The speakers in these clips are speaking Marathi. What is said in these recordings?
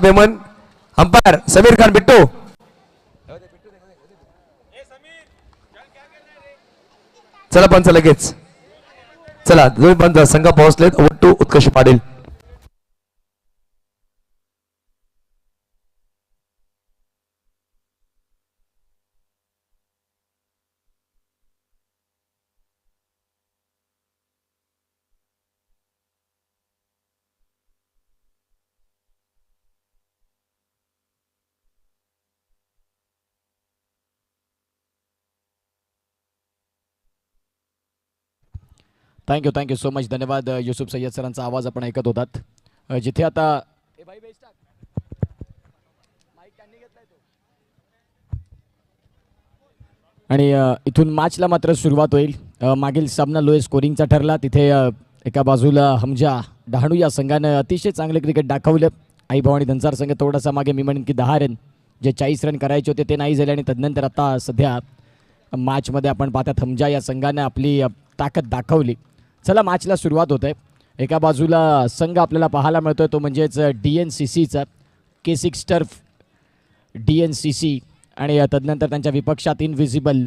मेमन, अंपायर समीर खान बिट्टू. चला पंच लगेच. चला दोन पंच संघ पोहोचलेत. उट्टू Utkarsh Patil. Thank you so much. धन्यवाद युसुफ सय्यद सरांचा आवाज आपण ऐकत होतात. जिथे आता आणि इथून मॅचला मात्र सुरुवात होईल. मागील सामना लो स्कोरिंगचा ठरला. तिथे एका बाजूला हमजा डहाणू या संघानं अतिशय चांगले क्रिकेट दाखवलं. आई भवानी धनसार संघ थोडासा मागे, मी म्हणेन की 10 रन जे 40 रन करायचे होते ते नाही झाले. आणि तदनंतर आता सध्या मॅचमध्ये आपण पाहतात हमजा या संघानं आपली ताकद दाखवली. चला मॅचला सुरुवात होते. एका बाजूला संघ आपल्याला पाहायला मिळतोय तो म्हणजेच DNCCचा K6 टर्फ DNCC. आणि तदनंतर त्यांच्या विपक्षात इनविजिबल.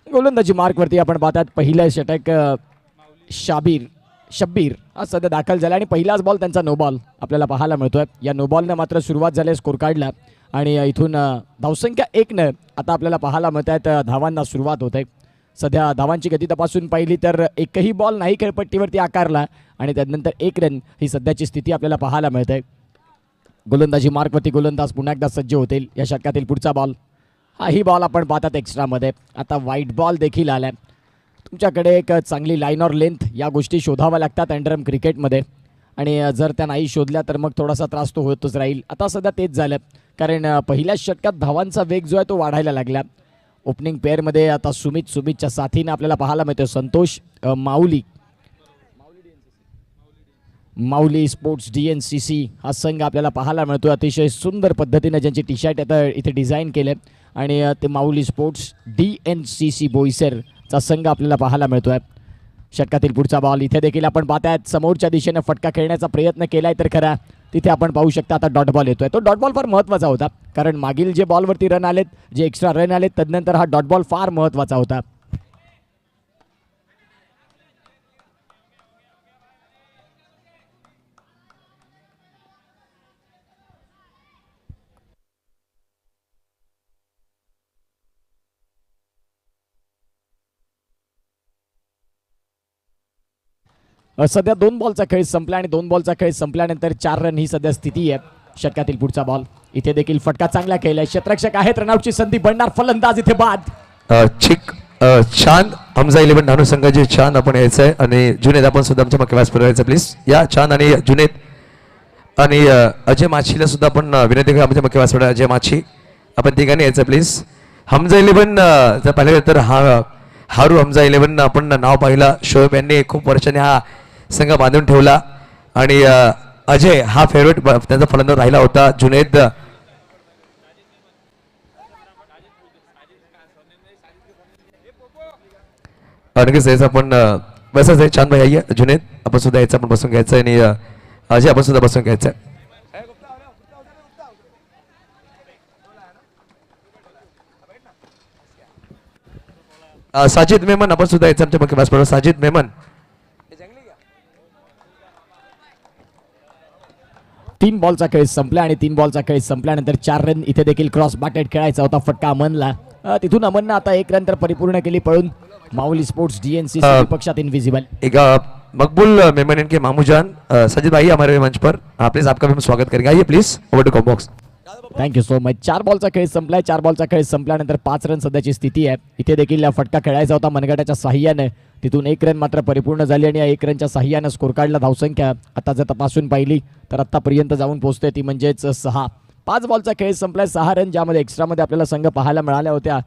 गोलंदाजी मार्कवरती आपण पाहतात पहिलं षटक शब्बीर हा सध्या दाखल झाला. आणि पहिलाच बॉल त्यांचा नो बॉल आपल्याला पाहायला मिळतोय. या नो बॉलनं मात्र सुरुवात झाली स्कोर कार्डला. आणि इथून धावसंख्या 1 आता आपल्याला पाहायला मिळत आहेत. धावांना सुरुवात होते. सध्या धावांची गती तपासून पाहिली तर एकही बॉल नाही खेळपट्टीवरती आकारला. आणि त्यानंतर 1 रन ही सध्याची स्थिती आपल्याला पाहायला मिळते. गोलंदाजी मार्कवरती गोलंदाज पुन्हा एकदा सज्ज होतील. या षटकातील पुढचा बॉल हाही बॉल आपण पाहतात एक्स्ट्रामध्ये. आता व्हाईट बॉल देखील आलाय. तुमच्याकडे एक चांगली लाईन ऑर लेंथ या गोष्टी शोधाव्या लागतात अंडरआर्म क्रिकेटमध्ये. आणि जर त्या नाही शोधल्या तर मग थोडासा त्रास तो होतच राहील. आता सध्या तेच झालं कारण पहिल्या षटकात धावांचा वेग जो आहे तो वाढायला लागला. ओपनिंग पेअरमध्ये आता सुमितच्या साथीने आपल्याला पाहायला मिळतो संतोष माऊली स्पोर्ट्स DNCC हा संघ आपल्याला पाहायला मिळतो. अतिशय सुंदर पद्धतीने ज्यांची टी शर्ट आता इथे डिझाईन केले. आणि ते माऊली स्पोर्ट्स DNCC बोईसरचा संघ आपल्याला पाहायला मिळतो आहे. षटकातील पुढचा बॉल इथे देखील आपण पाहतायत समोरच्या दिशेने फटका खेळण्याचा प्रयत्न केलाय तर खरा तिथे आपण पाहू शकता आता डॉट बॉल येतोय. तो डॉट बॉल फार महत्त्वाचा होता कारण मागील जे बॉलवरती रन आलेत, जे एक्स्ट्रा रन आलेत, तदनंतर हा डॉट बॉल फार महत्त्वाचा होता. सध्या 2 बॉलचा खेळ संपला आणि 2 बॉलचा खेळ संपल्यानंतर 4 रन ही सध्या स्थिती आहे. षटकातील पुढचा बॉल इथे देखील फटका चांगला खेळलाय. क्षेत्ररक्षक आहेत, रनआउटची संधी बनणार, फलंदाज इथे बाद. छान हमजा 11 डहाणू संघाची छान आपण यायचंय. आणि जुनेद आपण सुद्धा आमच्या मक्के व्यासपीठावर यायचं प्लीज या. छान. आणि जुनेद आणि अजय माछीला सुद्धा आपण विनंती करू आमच्या मक्के व्यासपीठावर. अजय माछी आपण तिघांनी यायचं प्लीज. हमजा 11 जर पाहिलं तर हारू हमजा 11 आपण नाव पाहिलं. शोएब यांनी खूप वर्षांनी हा संघ बांधून ठेवला. आणि अजय हा फेवरेट त्यांचा फलंदाज राहिला होता. जुनेद नक्कीच यायचं आपण बसच आहे. छान भाई आइए जुनेद आपण सुद्धा यायचं आपण बसून घ्यायचं. आणि अजय आपण सुद्धा बसून घ्यायचं. साजिद मेमन आपण सुद्धा यायचं आमच्या मुख्य व्यासपीठावर. साजिद मेमन. 3 बॉलचा खेळ संपला आणि 3 बॉलचा खेळ संपल्यानंतर 4 रन. इथे देखील क्रॉस बाटेड खेळायचा होता फटका अमनला. तिथून अमननं आता 1 रन तर परिपूर्ण केली पळून. माऊली स्पोर्ट्स DNCC विपक्षात इनविजिबल. एक मकबूल मेमन इनके मामूजान सजिद भाई हमारे मंच पर प्लीज आपका भी हम स्वागत करेंगे. आइए please over to combox. Thank you so much. 4 बॉलचा खेळ संपलाय. 4 बॉलचा खेळ संपल्यानंतर 5 रन सध्याची स्थिती आहे. इथे देखील फटका खेळायचा होता मनगटाच्या साह्याने. तिथून 1 रन मात्र परिपूर्ण झाली आणि या 1 रनच्या साह्याने स्कोर कार्डला धावसंख्या आता जर तपासून पाहिली तर आतापर्यंत जाऊन पोहोचते ती म्हणजेच 6. 5 बॉलचा खेळ संपलाय. 6 रन ज्यामध्ये एक्स्ट्रामध्ये आपल्याला संघ पाहायला मिळाल्या होत्या.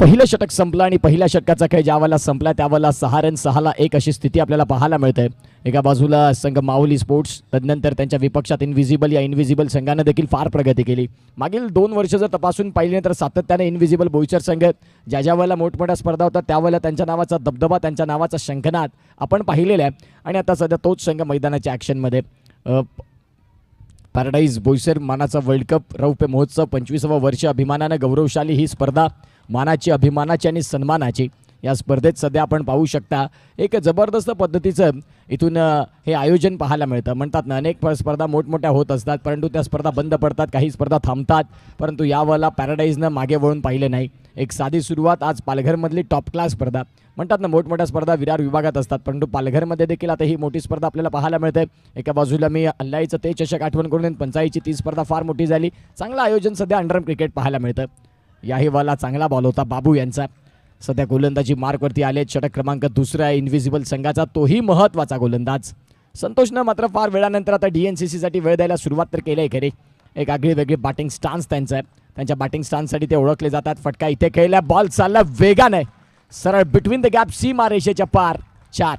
पहिलं षटक संपलं आणि पहिल्या षटकाचा खेळ ज्यावेळेला संपला त्यावेळेला 6 रन 6ला1 अशी स्थिती आपल्याला पाहायला मिळते. एका बाजूला संघ माऊली स्पोर्ट्स, तदनंतर त्यांच्या विपक्षात इनविजिबल या इनविजिबल संघानं देखील फार प्रगती केली. मागील 2 वर्ष जर तपासून पाहिले तर सातत्याने इनविजिबल बोईसर संघ ज्या वेळेला मोठमोठ्या स्पर्धा होतात त्यावेळेला त्यांच्या नावाचा दबदबा, त्यांच्या नावाचा शंखनाद आपण पाहिलेला आहे. आणि आता सध्या तोच संघ मैदानाच्या ॲक्शनमध्ये. पॅराडाईज बोईसर मानाचा वर्ल्ड कप रौप्य महोत्सव 25वं वर्ष अभिमानानं गौरवशाली ही स्पर्धा, मानाची, अभिमानाची आणि सन्मानाची. या स्पर्धेत सध्या आपण पाहू शकता एक जबरदस्त पद्धतीचं इथून हे आयोजन पाहायला मिळतं. म्हणतात ना, अनेक स्पर्धा मोठमोठ्या होत असतात परंतु त्या स्पर्धा बंद पडतात, काही स्पर्धा थांबतात. परंतु यावेळेला पॅराडाईजनं मागे वळून पाहिलं नाही. एक साधी सुरुवात. आज पालघरमधली टॉप क्लास स्पर्धा. म्हणतात ना, मोठमोठ्या स्पर्धा विरार विभागात असतात परंतु पालघरमध्ये देखील आता ही मोठी स्पर्धा आपल्याला पाहायला मिळते. एका बाजूला मी अल्लाईचं ते चषक आठवण करून पंचाईची ती स्पर्धा फार मोठी झाली. चांगलं आयोजन सध्या अंडरआर्म क्रिकेट पाहायला मिळतं. याही वाला चांगला बॉल होता बाबू यांचा. सध्या गोलंदाजी मार्कवरती आले. षटक क्रमांक 2 आहे इनविजिबल संघाचा, तोही महत्त्वाचा गोलंदाज. संतोषनं मात्र फार वेळानंतर आता DNCCसाठी वेळ द्यायला सुरुवात तर केली आहे खरी. एक आगळी वेगळी बॅटिंग स्टान्स त्यांचा आहे. त्यांच्या बॅटिंग स्टान्ससाठी ते ओळखले जातात. फटका इथे खेळला, बॉल चालला वेगाने सरळ बिटवीन द गॅप, सीमा रेषेच्या पार. 4.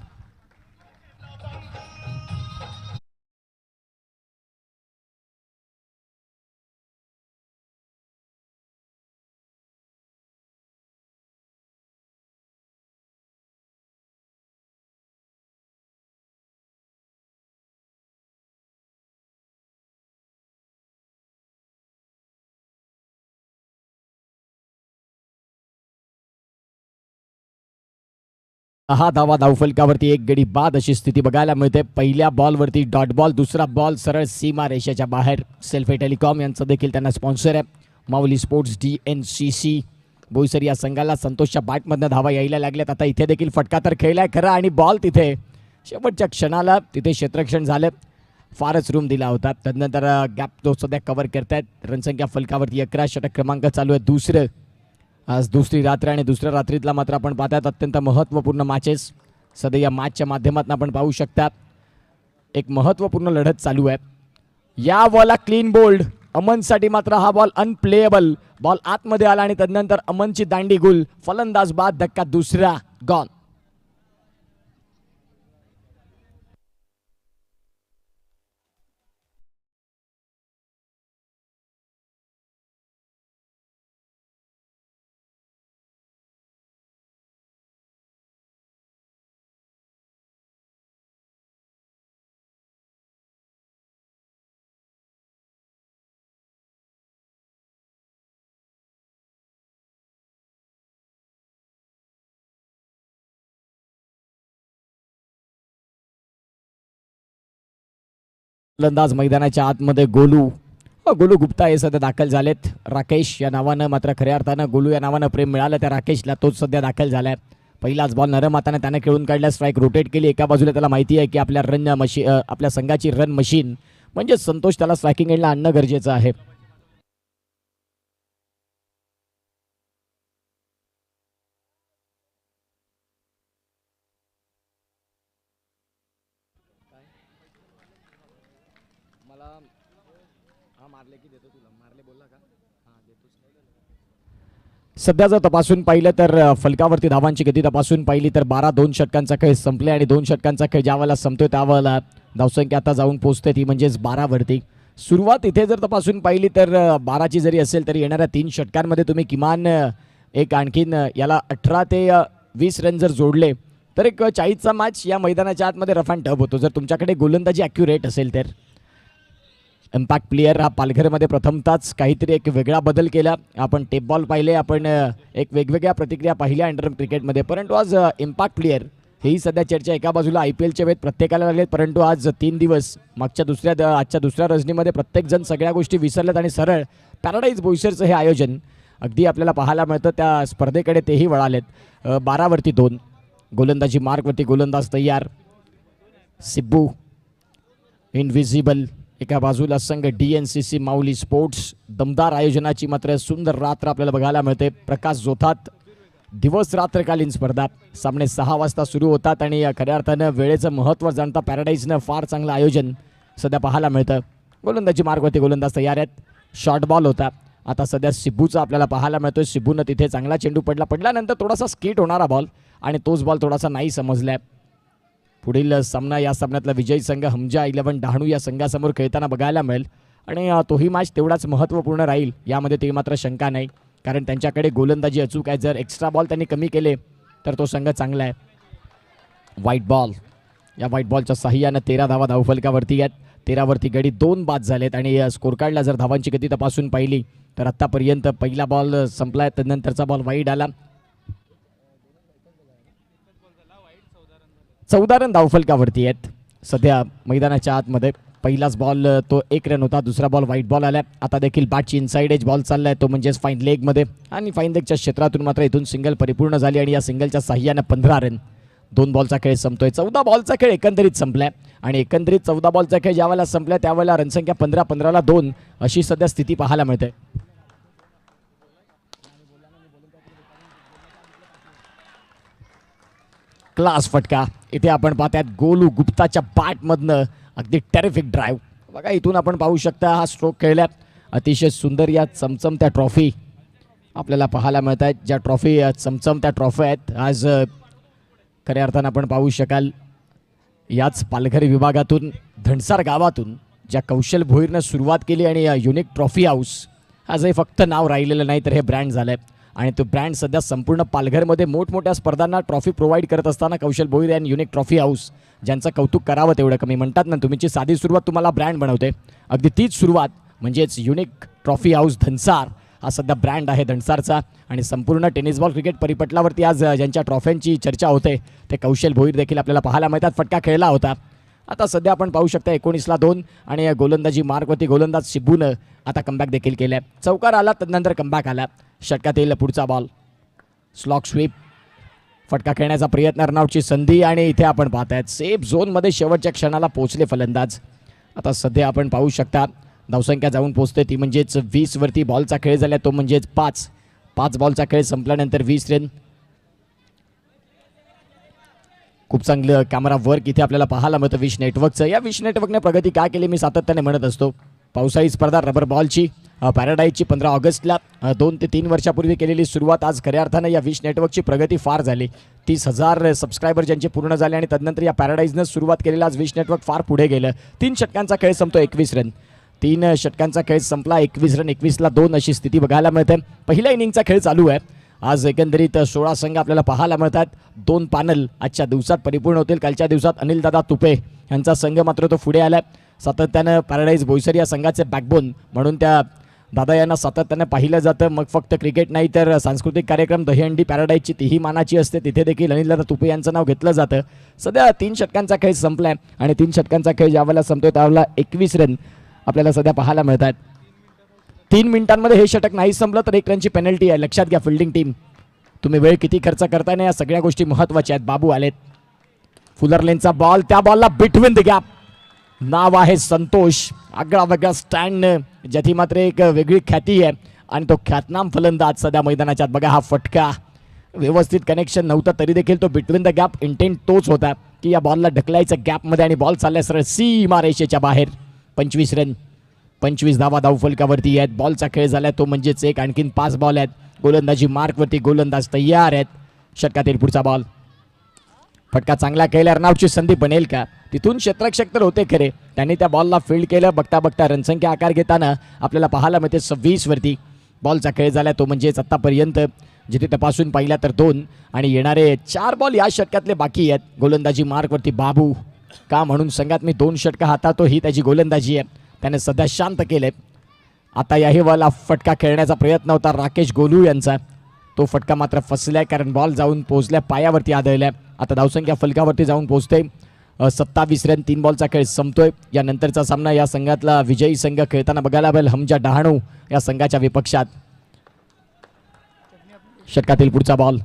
हा धावा धावफलकावरती एक गडी बाद अशी स्थिती बघायला मिळते. पहिल्या बॉलवरती डॉट बॉल, दुसरा बॉल सरळ सीमा रेषेच्या बाहेर. सेल्फे टेलिकॉम यांचं देखील त्यांना स्पॉन्सर आहे. माऊली स्पोर्ट्स DNCC. बोईसर या संघाला संतोषच्या बॅटमधनं धावा यायला लागल्यात. आता इथे देखील फटका तर खेळलाय खरा आणि बॉल तिथे शेवटच्या क्षणाला तिथे क्षेत्ररक्षण झालं. फारच रूम दिला होता. तदनंतर गॅप तो सध्या कव्हर करतायत. रनसंख्या फलकावरती 11. षटक क्रमांक चालू आहे 2. आज दुसरी रात्र आणि दुसऱ्या रात्रीतला मात्र आपण पाहतात अत्यंत महत्त्वपूर्ण मॅचेस. सध्या या मॅचच्या माध्यमातून आपण पाहू शकता एक महत्त्वपूर्ण लढत चालू आहे. या बॉलला क्लीन बोल्ड. अमनसाठी मात्र हा बॉल अनप्लेएबल. बॉल आतमध्ये आला आणि तदनंतर अमनची दांडी गुल. फलंदाज बाद. धक्का दुसरा गॉन. फलंदाज मैदानाच्या आतमध्ये गोलू गुप्ता हे सध्या दाखल झालेत. राकेश या नावानं मात्र खऱ्या अर्थानं गोलू या नावानं प्रेम मिळालं त्या राकेशला. तोच सध्या दाखल झालाय. पहिलाच बॉल नरम हाताने त्याने खेळून काढला. स्ट्राईक रोटेट केली. एका बाजूला त्याला माहिती आहे की आपल्या संघाची रन मशीन म्हणजे संतोष त्याला स्ट्रायकिंग एंडला आणणं गरजेचं आहे. सध्या जर तपासून पाहिलं तर फलकावरती धावांची गती तपासून पाहिली तर 12-2 षटकांचा खेळ संपले आणि 2 षटकांचा खेळ ज्यावेळेला संपतोय त्यावेळेला धावसंख्या आता जाऊन पोहोचते ती म्हणजेच 12 वरती. सुरुवात इथे जर तपासून पाहिली तर 12ची जरी असेल तरी येणाऱ्या 3 षटकांमध्ये तुम्ही किमान एक आणखीन याला 18 ते 20 रन जर जोडले तर एक 40चा मॅच या मैदानाच्या आतमध्ये रफ अँड टफ होतो. जर तुमच्याकडे गोलंदाजी ॲक्युरेट असेल तर. इम्पॅक्ट प्लेयर हा पालघरमध्ये प्रथमताच काहीतरी एक वेगळा बदल केला. आपण टेप बॉल पाहिले, आपण एक वेगवेगळ्या प्रतिक्रिया पाहिल्या अंडरआर्म क्रिकेटमध्ये. परंतु आज इम्पॅक्ट प्लेयर ही सध्या चर्चा. एका बाजूला IPLचे वेध प्रत्येकाला लागलेत परंतु आज 3 दिवस आजच्या दुसऱ्या रजनीमध्ये प्रत्येकजण सगळ्या गोष्टी विसरलेत आणि सरळ पॅराडाईज बोईसरचं हे आयोजन अगदी आपल्याला पाहायला मिळतं. त्या स्पर्धेकडे तेही वळालेत. 12 वरती 2. गोलंदाजी मार्कवरती गोलंदाज तयार. सिब्बू इनविजिबल. एका बाजूला संघ DNCC माऊली स्पोर्ट्स. दमदार आयोजनाची मात्र सुंदर रात्र आपल्याला बघायला मिळते. प्रकाश जोथात. दिवस रात्रकालीन स्पर्धा. सामने 6 वाजता सुरू होतात आणि खऱ्या अर्थानं वेळेचं महत्त्व जाणता पॅराडाईजनं फार चांगलं आयोजन सध्या पाहायला मिळतं. गोलंदाजी मार्गवरती गोलंदाज तयार आहेत. शॉर्ट बॉल होता. आता सध्या सिब्बूचा आपल्याला पाहायला मिळतोय. सिब्बूनं तिथे चांगला चेंडू पडल्यानंतर थोडासा स्किट होणारा बॉल आणि तोच बॉल थोडासा नाही समजलाय. पुढील सामना या सामन्यातला विजयी संघ हमजा 11 डहाणू या संघासमोर खेळताना बघायला मिळेल आणि तोही मॅच तेवढाच महत्त्वपूर्ण राहील यामध्ये ते मात्र शंका नाही, कारण त्यांच्याकडे गोलंदाजी अचूक आहे. जर एक्स्ट्रा बॉल त्यांनी कमी केले तर तो संघ चांगला आहे. व्हाईट बॉल, या व्हाईट बॉलच्या साह्यानं 13 धावा धावफलकावरती आहेत. 13 वरती गडी 2 बाद झालेत आणि स्कोर कार्डला जर धावांची गती तपासून पाहिली तर आत्तापर्यंत पहिला बॉल संपलाय, त्यानंतरचा बॉल वाईड आला. 14 रन धावफलकावरती आहेत सध्या मैदानाच्या आतमध्ये. पहिलाच बॉल तो 1 रन होता, दुसरा बॉल व्हाईट बॉल आला. आता देखील बॅटची इनसाइड एज बॉल चाललाय, तो म्हणजेच फाईन लेगमध्ये आणि फाईन लेगच्या क्षेत्रातून मात्र इथून सिंगल परिपूर्ण झाली आणि या सिंगलच्या साह्यानं 15 रन. 2 बॉलचा खेळ संपतोय. 14 बॉलचा खेळ एकंदरीत संपलाय आणि एकंदरीत 14 बॉलचा खेळ ज्यावेळेला संपलाय त्यावेळेला रनसंख्या 15-15ला 2 अशी सध्या स्थिती पाहायला मिळते. क्लास फटका इथे आपण पाहतात गोलू गुप्ताच्या बॅटमधनं. अगदी टेरिफिक ड्राईव्ह बघा, इथून आपण पाहू शकता हा स्ट्रोक खेळल्या. अतिशय सुंदर या चमचमत्या ट्रॉफी आपल्याला पाहायला मिळत आहेत. ज्या ट्रॉफी चमचमत्या ट्रॉफी आहेत आज खऱ्या अर्थानं आपण पाहू शकाल याच पालघर विभागातून धनसार गावातून ज्या कौशल भोईरनं सुरुवात केली आणि युनिक ट्रॉफी हाऊस आजही फक्त नाव राहिलेलं नाही तर हे ब्रँड झालं आहे आणि तो ब्रँड सध्या संपूर्ण पालघरमध्ये मोठमोठ्या स्पर्धांना ट्रॉफी प्रोव्हाइड करत असताना Kaushal Bhoir and unique trophy house ज्यांचं कौतुक करावं तेवढं कमी. म्हणतात ना, तुमची साधी सुरुवात तुम्हाला ब्रँड बनवते. अगदी तीच सुरुवात म्हणजेच युनिक ट्रॉफी हाऊस धनसार हा सध्या ब्रँड आहे धनसारचा आणि संपूर्ण टेनिस बॉल क्रिकेट परिपटलावरती आज ज्यांच्या ट्रॉफ्यांची चर्चा होते ते कौशल भोईर देखील आपल्याला पाहायला मिळतात. फटका खेळला होता. आता सध्या आपण पाहू शकता 19ला 2 आणि गोलंदाजी मार्कवरती गोलंदाज सिब्बूनं आता कमबॅक देखील केलं आहे. चौकार आला त्यानंतर कमबॅक आला. षटकातील पुढचा बॉल स्लॉक स्वीप, फटका खेळण्याचा प्रयत्न, रनआउटची संधी आणि इथे आपण पाहतायत सेफ झोनमध्ये शेवटच्या क्षणाला पोहोचले फलंदाज. आता सध्या आपण पाहू शकता धावसंख्या जाऊन पोहोचते ती म्हणजेच 20 वरती. बॉलचा खेळ झाला तो म्हणजेच 5 बॉलचा खेळ संपल्यानंतर 20 रन. खूप चांगलं कॅमेरा वर्क इथे आपल्याला पाहायला मिळतं विश नेटवर्कचं. या विश नेटवर्कने प्रगती काय केली मी सातत्याने म्हणत असतो. पावसाळी स्पर्धा रबर बॉलची पॅराडाईजची 15 ऑगस्टला 2 ते 3 वर्षापूर्वी केलेली सुरुवात आज खऱ्या अर्थानं या विश नेटवर्कची प्रगती फार झाली. 30,000 सबस्क्रायबर ज्यांचे पूर्ण झाले आणि तदनंतर या पॅराडाईजनं सुरुवात केलेला आज विश नेटवर्क फार पुढे गेलं. 3 षटकांचा खेळ संपतो 21 रन. 3 षटकांचा खेळ संपला 21 रन 21ला 2 अशी स्थिती बघायला मिळते. पहिल्या इनिंगचा खेळ चालू आहे. आज एकंदरीत 16 संघ आपल्याला पाहायला मिळतात. 2 पॅनल आजच्या दिवसात परिपूर्ण होतील. कालच्या दिवसात अनिलदादा तुपे यांचा संघ मात्र तो पुढे आला. सातत्यानं पॅराडाईज बोईसर या संघाचे बॅकबोन म्हणून त्या दादा यांना सातत्यानं पाहिलं जातं. मग फक्त क्रिकेट नाही तर सांस्कृतिक कार्यक्रम दहीहंडी पॅराडाईजची तीही मानाची असते, तिथे देखील अनिलदादा तुपे यांचं नाव घेतलं जातं. सध्या 3 षटकांचा खेळ संपलाय आणि 3 षटकांचा खेळ ज्यावेळेला संपतोय त्यावेळेला 21 रन आपल्याला सध्या पाहायला मिळतात. 3 मिनिटांमध्ये हे षटक नाही संपलं तर 1 रनची पेनल्टी आहे. लक्षात घ्या फिल्डिंग टीम, तुम्ही वेळ किती खर्च करताय ना, या सगळ्या गोष्टी महत्त्वाच्या आहेत. बाबू आलेत. फुलर लेनचा बॉल, त्या बॉलला बिटवीन द गॅप. नाव आहे संतोष. आगळा वेगळा स्टँड, ज्याची मात्र एक वेगळी ख्याती आहे आणि तो ख्यातनाम फलंदाज सध्या मैदानाच्या आत. बघा हा फटका, व्यवस्थित कनेक्शन नव्हतं तरी देखील तो बिटवीन द गॅप इंटेंट तोच होता की या बॉलला ढकलायचं गॅपमध्ये आणि बॉल चाललाय सरळ सीमा रेषेच्या बाहेर. 25 रन, 25 धावा धावफलकावरती आहेत. बॉलचा खेळ झालाय तो म्हणजेच एक. आणखीन 5 बॉल आहेत. गोलंदाजी मार्कवरती गोलंदाज तयार आहेत. षटकातील पुढचा बॉल, फटका चांगला केला. रनआउटची संधी बनेल का? तिथून क्षेत्ररक्षक तर होते खरे, त्यांनी त्या बॉलला फील्ड केलं. बघता बघता रनसंख्या आकार घेताना आपल्याला पाहायला मिळते 26 वरती. बॉलचा खेळ झाला तो म्हणजेच आत्तापर्यंत जिथे तपासून पाहिला तर 2 आणि येणारे 4 बॉल या षटकातले बाकी आहेत. गोलंदाजी मार्कवरती बाबू का म्हणून संघात मी 2 षटकं हाताळतो ही त्याची गोलंदाजी आहे. त्याने सध्या शांत केलंय. आता याही बॉलला फटका खेळण्याचा प्रयत्न होता राकेश गोलू यांचा, तो फटका मात्र फसलाय कारण बॉल जाऊन पोहोचल्या पायावरती आदळल्या. आता धावसंख्या फलकावरती जाऊन पोहोचते 27 रन. 3 बॉलचा खेळ संपतोय. यानंतरचा सामना या संघातला विजयी संघ खेळताना बघायला मिळेल हमजा डहाणू या संघाच्या विपक्षात. षटकातील पुढचा बॉल,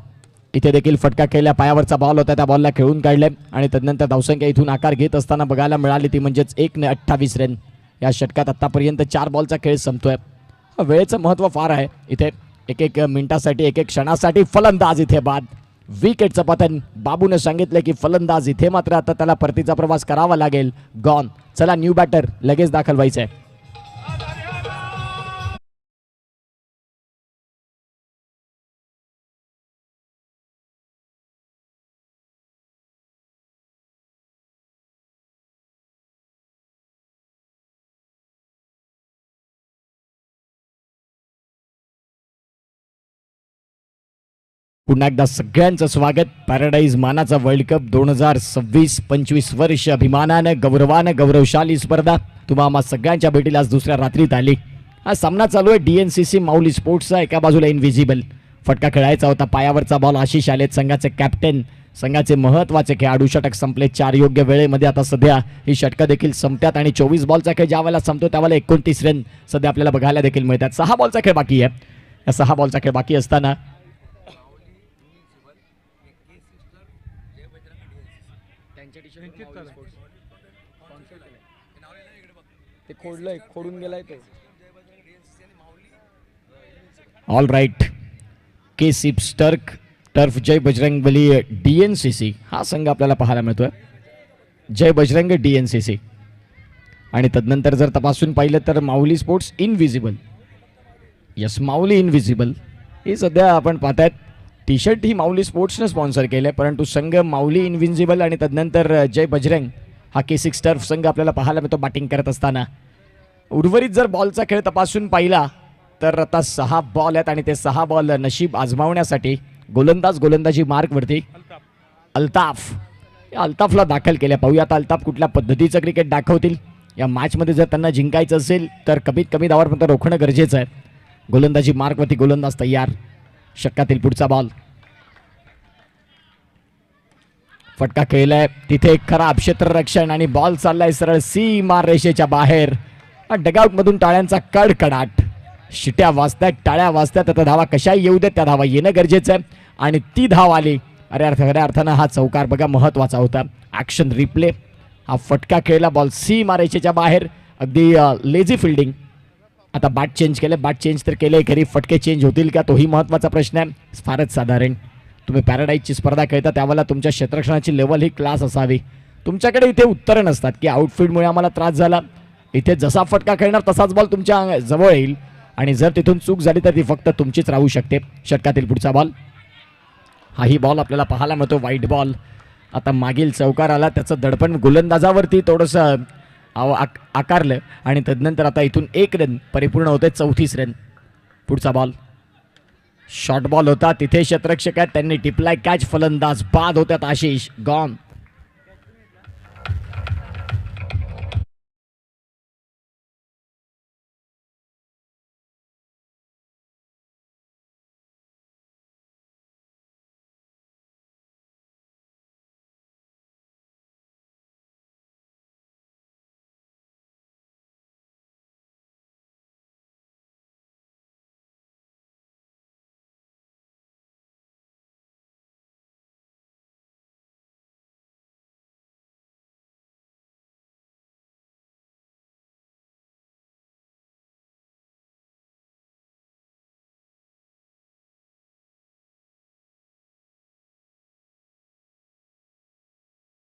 इथे देखील फटका खेळल्या पायावरचा बॉल होता, त्या बॉलला खेळून काढले आणि तदनंतर धावसंख्या इथून आकार घेत असताना बघायला मिळाली ती म्हणजेच 1 ने 28 रन. या षटकात आतापर्यंत 4 बॉलचा खेळ संपतोय. वेळेचं महत्त्व फार आहे इथे. एक मिनिटासाठी एक क्षणासाठी फलंदाज इथे बाद. विकेटचं पतन. बाबूने सांगितलं की फलंदाज इथे मात्र आता त्याला परतीचा प्रवास करावा लागेल. गॉन. चला न्यू बॅटर लगेच दाखल व्हायचंय. पुन्हा एकदा सगळ्यांचं स्वागत. पॅराडाईज मानाचा वर्ल्ड कप 2026 25 वर्ष अभिमानानं गौरवानं गौरवशाली स्पर्धा तुम्हा आम्हा सगळ्यांच्या भेटीला आज दुसऱ्या रात्रीत आली. हा सामना चालू आहे DNCC माऊली स्पोर्ट्सचा. एका बाजूला इनव्हिजिबल फटका खेळायचा होता, पायावरचा बॉल आशिष आलेत संघाचे कॅप्टन, संघाचे महत्त्वाचे खेळाडू. षटक संपले 4 योग्य वेळेमध्ये. आता सध्या ही षटकं देखील संपतात आणि 24 बॉलचा खेळ ज्या वेळेला संपतो त्यावेळेला 29 रन सध्या आपल्याला बघायला देखील मिळतात. 6 बॉलचा खेळ बाकी आहे. या 6 बॉलचा खेळ बाकी असताना ते खोडलंय, खोडून गेलाय तो. All right. के स्टर्क टर्फ जय बजरंगबली DNCC हा संघ आपल्याला पाहायला मिळतोय. जय बजरंग DNCC. आणि तदनंतर जर तपासून पाहिलं तर माऊली स्पोर्ट्स इनव्हिजिबल. यस, माऊली इनव्हिजिबल हे सध्या आपण पाहतायत. टी शर्ट ही माऊली स्पोर्ट्सनं स्पॉन्सर केलं आहे, परंतु संघ माऊली इनव्हिजिबल आणि तदनंतर जय बजरंग हा K6 टर्फ संघ आपल्याला पाहायला मिळतो बॅटिंग करत असताना. उर्वरित जर बॉलचा खेळ तपासून पाहिला तर आता 6 बॉल आहेत आणि ते 6 बॉल नशीब आजमावण्यासाठी गोलंदाजी मार्कवरती अल्ताफ, या अल्ताफला दाखल केल्या. पाहूया आता अल्ताफ कुठल्या पद्धतीचं क्रिकेट दाखवतील या मॅचमध्ये. जर त्यांना जिंकायचं असेल तर कमीत कमी धावांपर्यंत रोखणं गरजेचं आहे. गोलंदाजी मार्कवरती गोलंदाज तयार. षटकातील पुढचा बॉल फटका खेळलाय, तिथे एक खराब क्षेत्ररक्षण आणि बॉल चाललाय सरळ सीमा रेषेच्या बाहेर. डगआउट मधून टाळ्यांचा कडकडाट, शिट्या वाजतायत, टाळ्या वाजतायत. आता धावा कशाही येऊ देत, त्या धावा येणं गरजेचं आहे आणि ती धाव आली. खऱ्या अर्थानं हा चौकार बघा महत्वाचा होता. ॲक्शन रिप्ले, हा फटका खेळला, बॉल सीमा रेषेच्या बाहेर. अगदी लेझी फिल्डिंग. आता बॅट चेंज केलं, बॅट चेंज तर केले, खरी फटके चेंज होतील का तोही महत्त्वाचा प्रश्न आहे. फारच साधारण तुम्ही पॅराडाईजची स्पर्धा खेळता त्यावेळेला तुमच्या क्षेत्ररक्षणाची लेवल ही क्लास असावी. तुमच्याकडे इथे उत्तरं नसतात की आउटफील्डमुळे आम्हाला त्रास झाला. इथे जसा फटका खेळणार तसाच बॉल तुमच्या जवळ येईल आणि जर तिथून चूक झाली तर ती फक्त तुमचीच राहू शकते. षटकातील पुढचा बॉल, हाही बॉल आपल्याला पाहायला मिळतो वाईट बॉल. आता मागील चौकार आला, त्याचं दडपण गोलंदाजावरती थोडंसं आकारलं आणि तदनंतर आता इथून 1 रन परिपूर्ण होते. 34 रन. पुढचा बॉल शॉर्ट बॉल होता, तिथे क्षेत्ररक्षक आहेत, त्यांनी टिपलाय कॅच. फलंदाज बाद होत्यात. आशिष गॉन.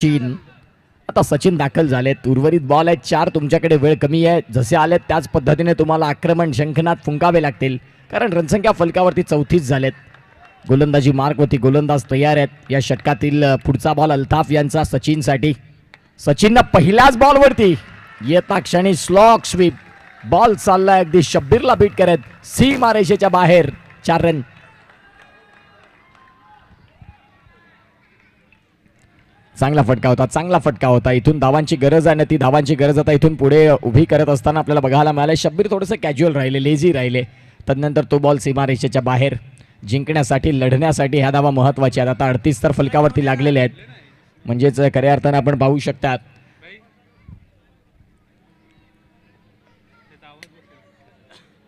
सचिन, आता सचिन दाखल झालेत. उर्वरित बॉल आहेत 4. तुमच्याकडे वेळ कमी आहे. जसे आलेत त्याच पद्धतीने तुम्हाला आक्रमण शंखनाद फुंकावे लागतील, कारण रणसंख्या फलकावरती 34 झालेत. गोलंदाजी मार्कवरती गोलंदाज तयार आहेत. या षटकातील पुढचा बॉल अल्ताफ यांचा सचिनसाठी. सचिननं पहिल्याच बॉलवरती येता क्षणी स्लॉक स्वीप, बॉल चाललाय अगदी शब्बीरला बीट करत सीमा रेषेच्या बाहेर. 4 रन. चांगला फटका होता. इथून धावांची गरज आहे ना, ती धावांची गरज आता इथून पुढे उभी करत असताना आपल्याला बघायला मिळाले. शब्बीर थोडंसं कॅज्युअल राहिले, लेझी राहिले. तदनंतर तो बॉल सीमारेषेच्या बाहेर. जिंकण्यासाठी, लढण्यासाठी ह्या धावा महत्त्वाच्या आहेत. आता 38 तर फलकावरती लागलेले आहेत, म्हणजेच खऱ्या अर्थानं आपण पाहू शकता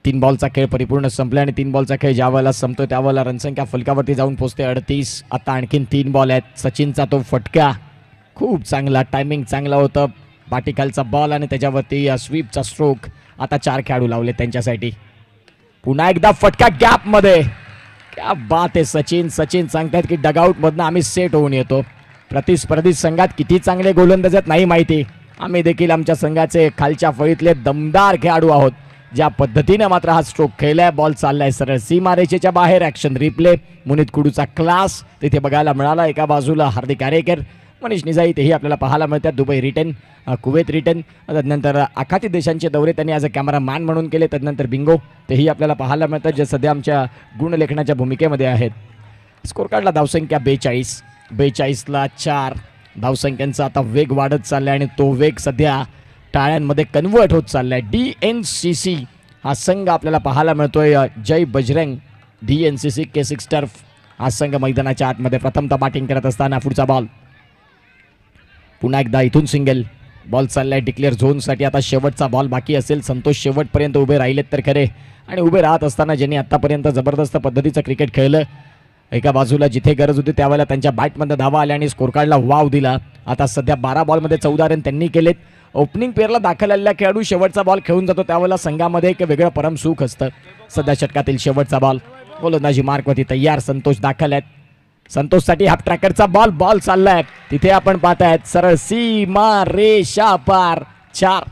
3 बॉलचा खेळ परिपूर्ण संपला आणि 3 बॉलचा खेळ ज्या वेळेला संपतो त्यावेळेला रणसंख्या फलकावरती जाऊन पोहोचते 38. आता आणखीन 3 बॉल आहेत. सचिनचा तो फटका खूप चांगला, टायमिंग चांगला होतं. पाठीखालचा बॉल आणि त्याच्यावरती स्वीपचा स्ट्रोक. आता 4 खेळाडू लावले त्यांच्यासाठी. पुन्हा एकदा फटका गॅपमध्ये. क्या बात आहे. सचिन सांगतात की डगआउटमधनं आम्ही सेट होऊन येतो. प्रतिस्पर्धी संघात किती चांगले गोलंदाज आहेत नाही माहिती, आम्ही देखील आमच्या संघाचे खालच्या फळीतले दमदार खेळाडू आहोत. ज्या पद्धतीने मात्र हा स्ट्रोक खेळलाय, बॉल चाललाय सरळ सीमारेषेच्या बाहेर. ॲक्शन रिप्ले, मुनीत कुडूचा क्लास तिथे बघायला मिळाला. एका बाजूला हार्दिक आरेकर, मनीष निजाई तेही आपल्याला पाहायला मिळतात. दुबई रिटर्न, कुवेत रिटर्न, तदनंतर आखाती देशांचे दौरे त्यांनी ॲज अ कॅमेरामॅन म्हणून केले. तदनंतर बिंगो तेही आपल्याला पाहायला मिळतात, जे सध्या आमच्या गुणलेखनाच्या भूमिकेमध्ये आहेत. स्कोर काढला धावसंख्या 42ला 4. धावसंख्यांचा आता वेग वाढत चाललाय आणि तो वेग सध्या टाळ्यांमध्ये कन्वर्ट होत चाललाय. DNCC हा संघ आपल्याला पाहायला मिळतोय. जय बजरंग DNCC K6 टर्फ हा संघ मैदानाच्या आतमध्ये प्रथमतः बॅटिंग करत असताना पुढचा बॉल. पुन्हा एकदा इथून सिंगल. बॉल चाललाय डिक्लेअर झोनसाठी. आता शेवटचा बॉल बाकी असेल. संतोष शेवटपर्यंत उभे राहिलेत तर खरे, आणि उभे राहत असताना ज्यांनी आतापर्यंत जबरदस्त पद्धतीचं क्रिकेट खेळलं, एका बाजूला जिथे गरज होती त्यावेळेला त्यांच्या बॅटमध्ये धावा आल्या आणि स्कोर कार्डला वाव दिला. आता सध्या 12 बॉलमध्ये 14 रन त्यांनी केलेत. ओपनिंग पेअरला दाखल आलेला खेळाडू शेवटचा बॉल खेळून जातो त्यावेळेला संघामध्ये एक वेगळं परम सुख असतं. सध्या षटकातील शेवटचा बॉल. गोलंदाजी मार्कवरती तयार. संतोष दाखल आहेत. संतोषसाठी हाफ ट्रॅकरचा बॉल चाललाय. तिथे आपण पाहतायत सरळ सीमा रेषा पार 4.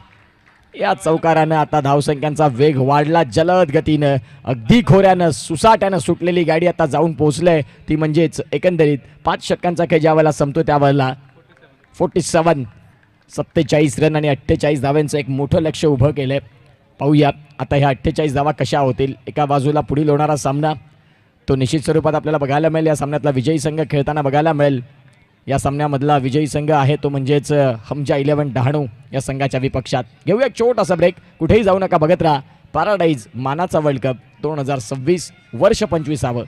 या चौकारानं आता धावसंख्यांचा वेग वाढला जलद गतीनं. अगदी खोऱ्यानं सुसाट्यानं सुटलेली गाडी आता जाऊन पोहोचलंय. ती म्हणजेच एकंदरीत 5 षटकांचा खेळ ज्या वेळेला संपतो त्यावेळेला 47 रन आणि 48 धावांचं एक मोठं लक्ष उभं केलंय. पाहूया आता ह्या 48 धावा कशा होतील. एका बाजूला पुढील होणारा सामना तो निश्चित स्वरूपात आपल्याला बघायला मिळेल. या सामन्यातला विजयी संघ खेळताना बघायला मिळेल. या सामन्यामधला विजयी संघ आहे तो म्हणजेच हमजा 11 डहाणू या संघाच्या विपक्षात. घेऊया एक छोटासा ब्रेक. कुठेही जाऊ नका, बघत राहा पॅराडाईज मानाचा वर्ल्ड कप 2026 वर्ष 25वे.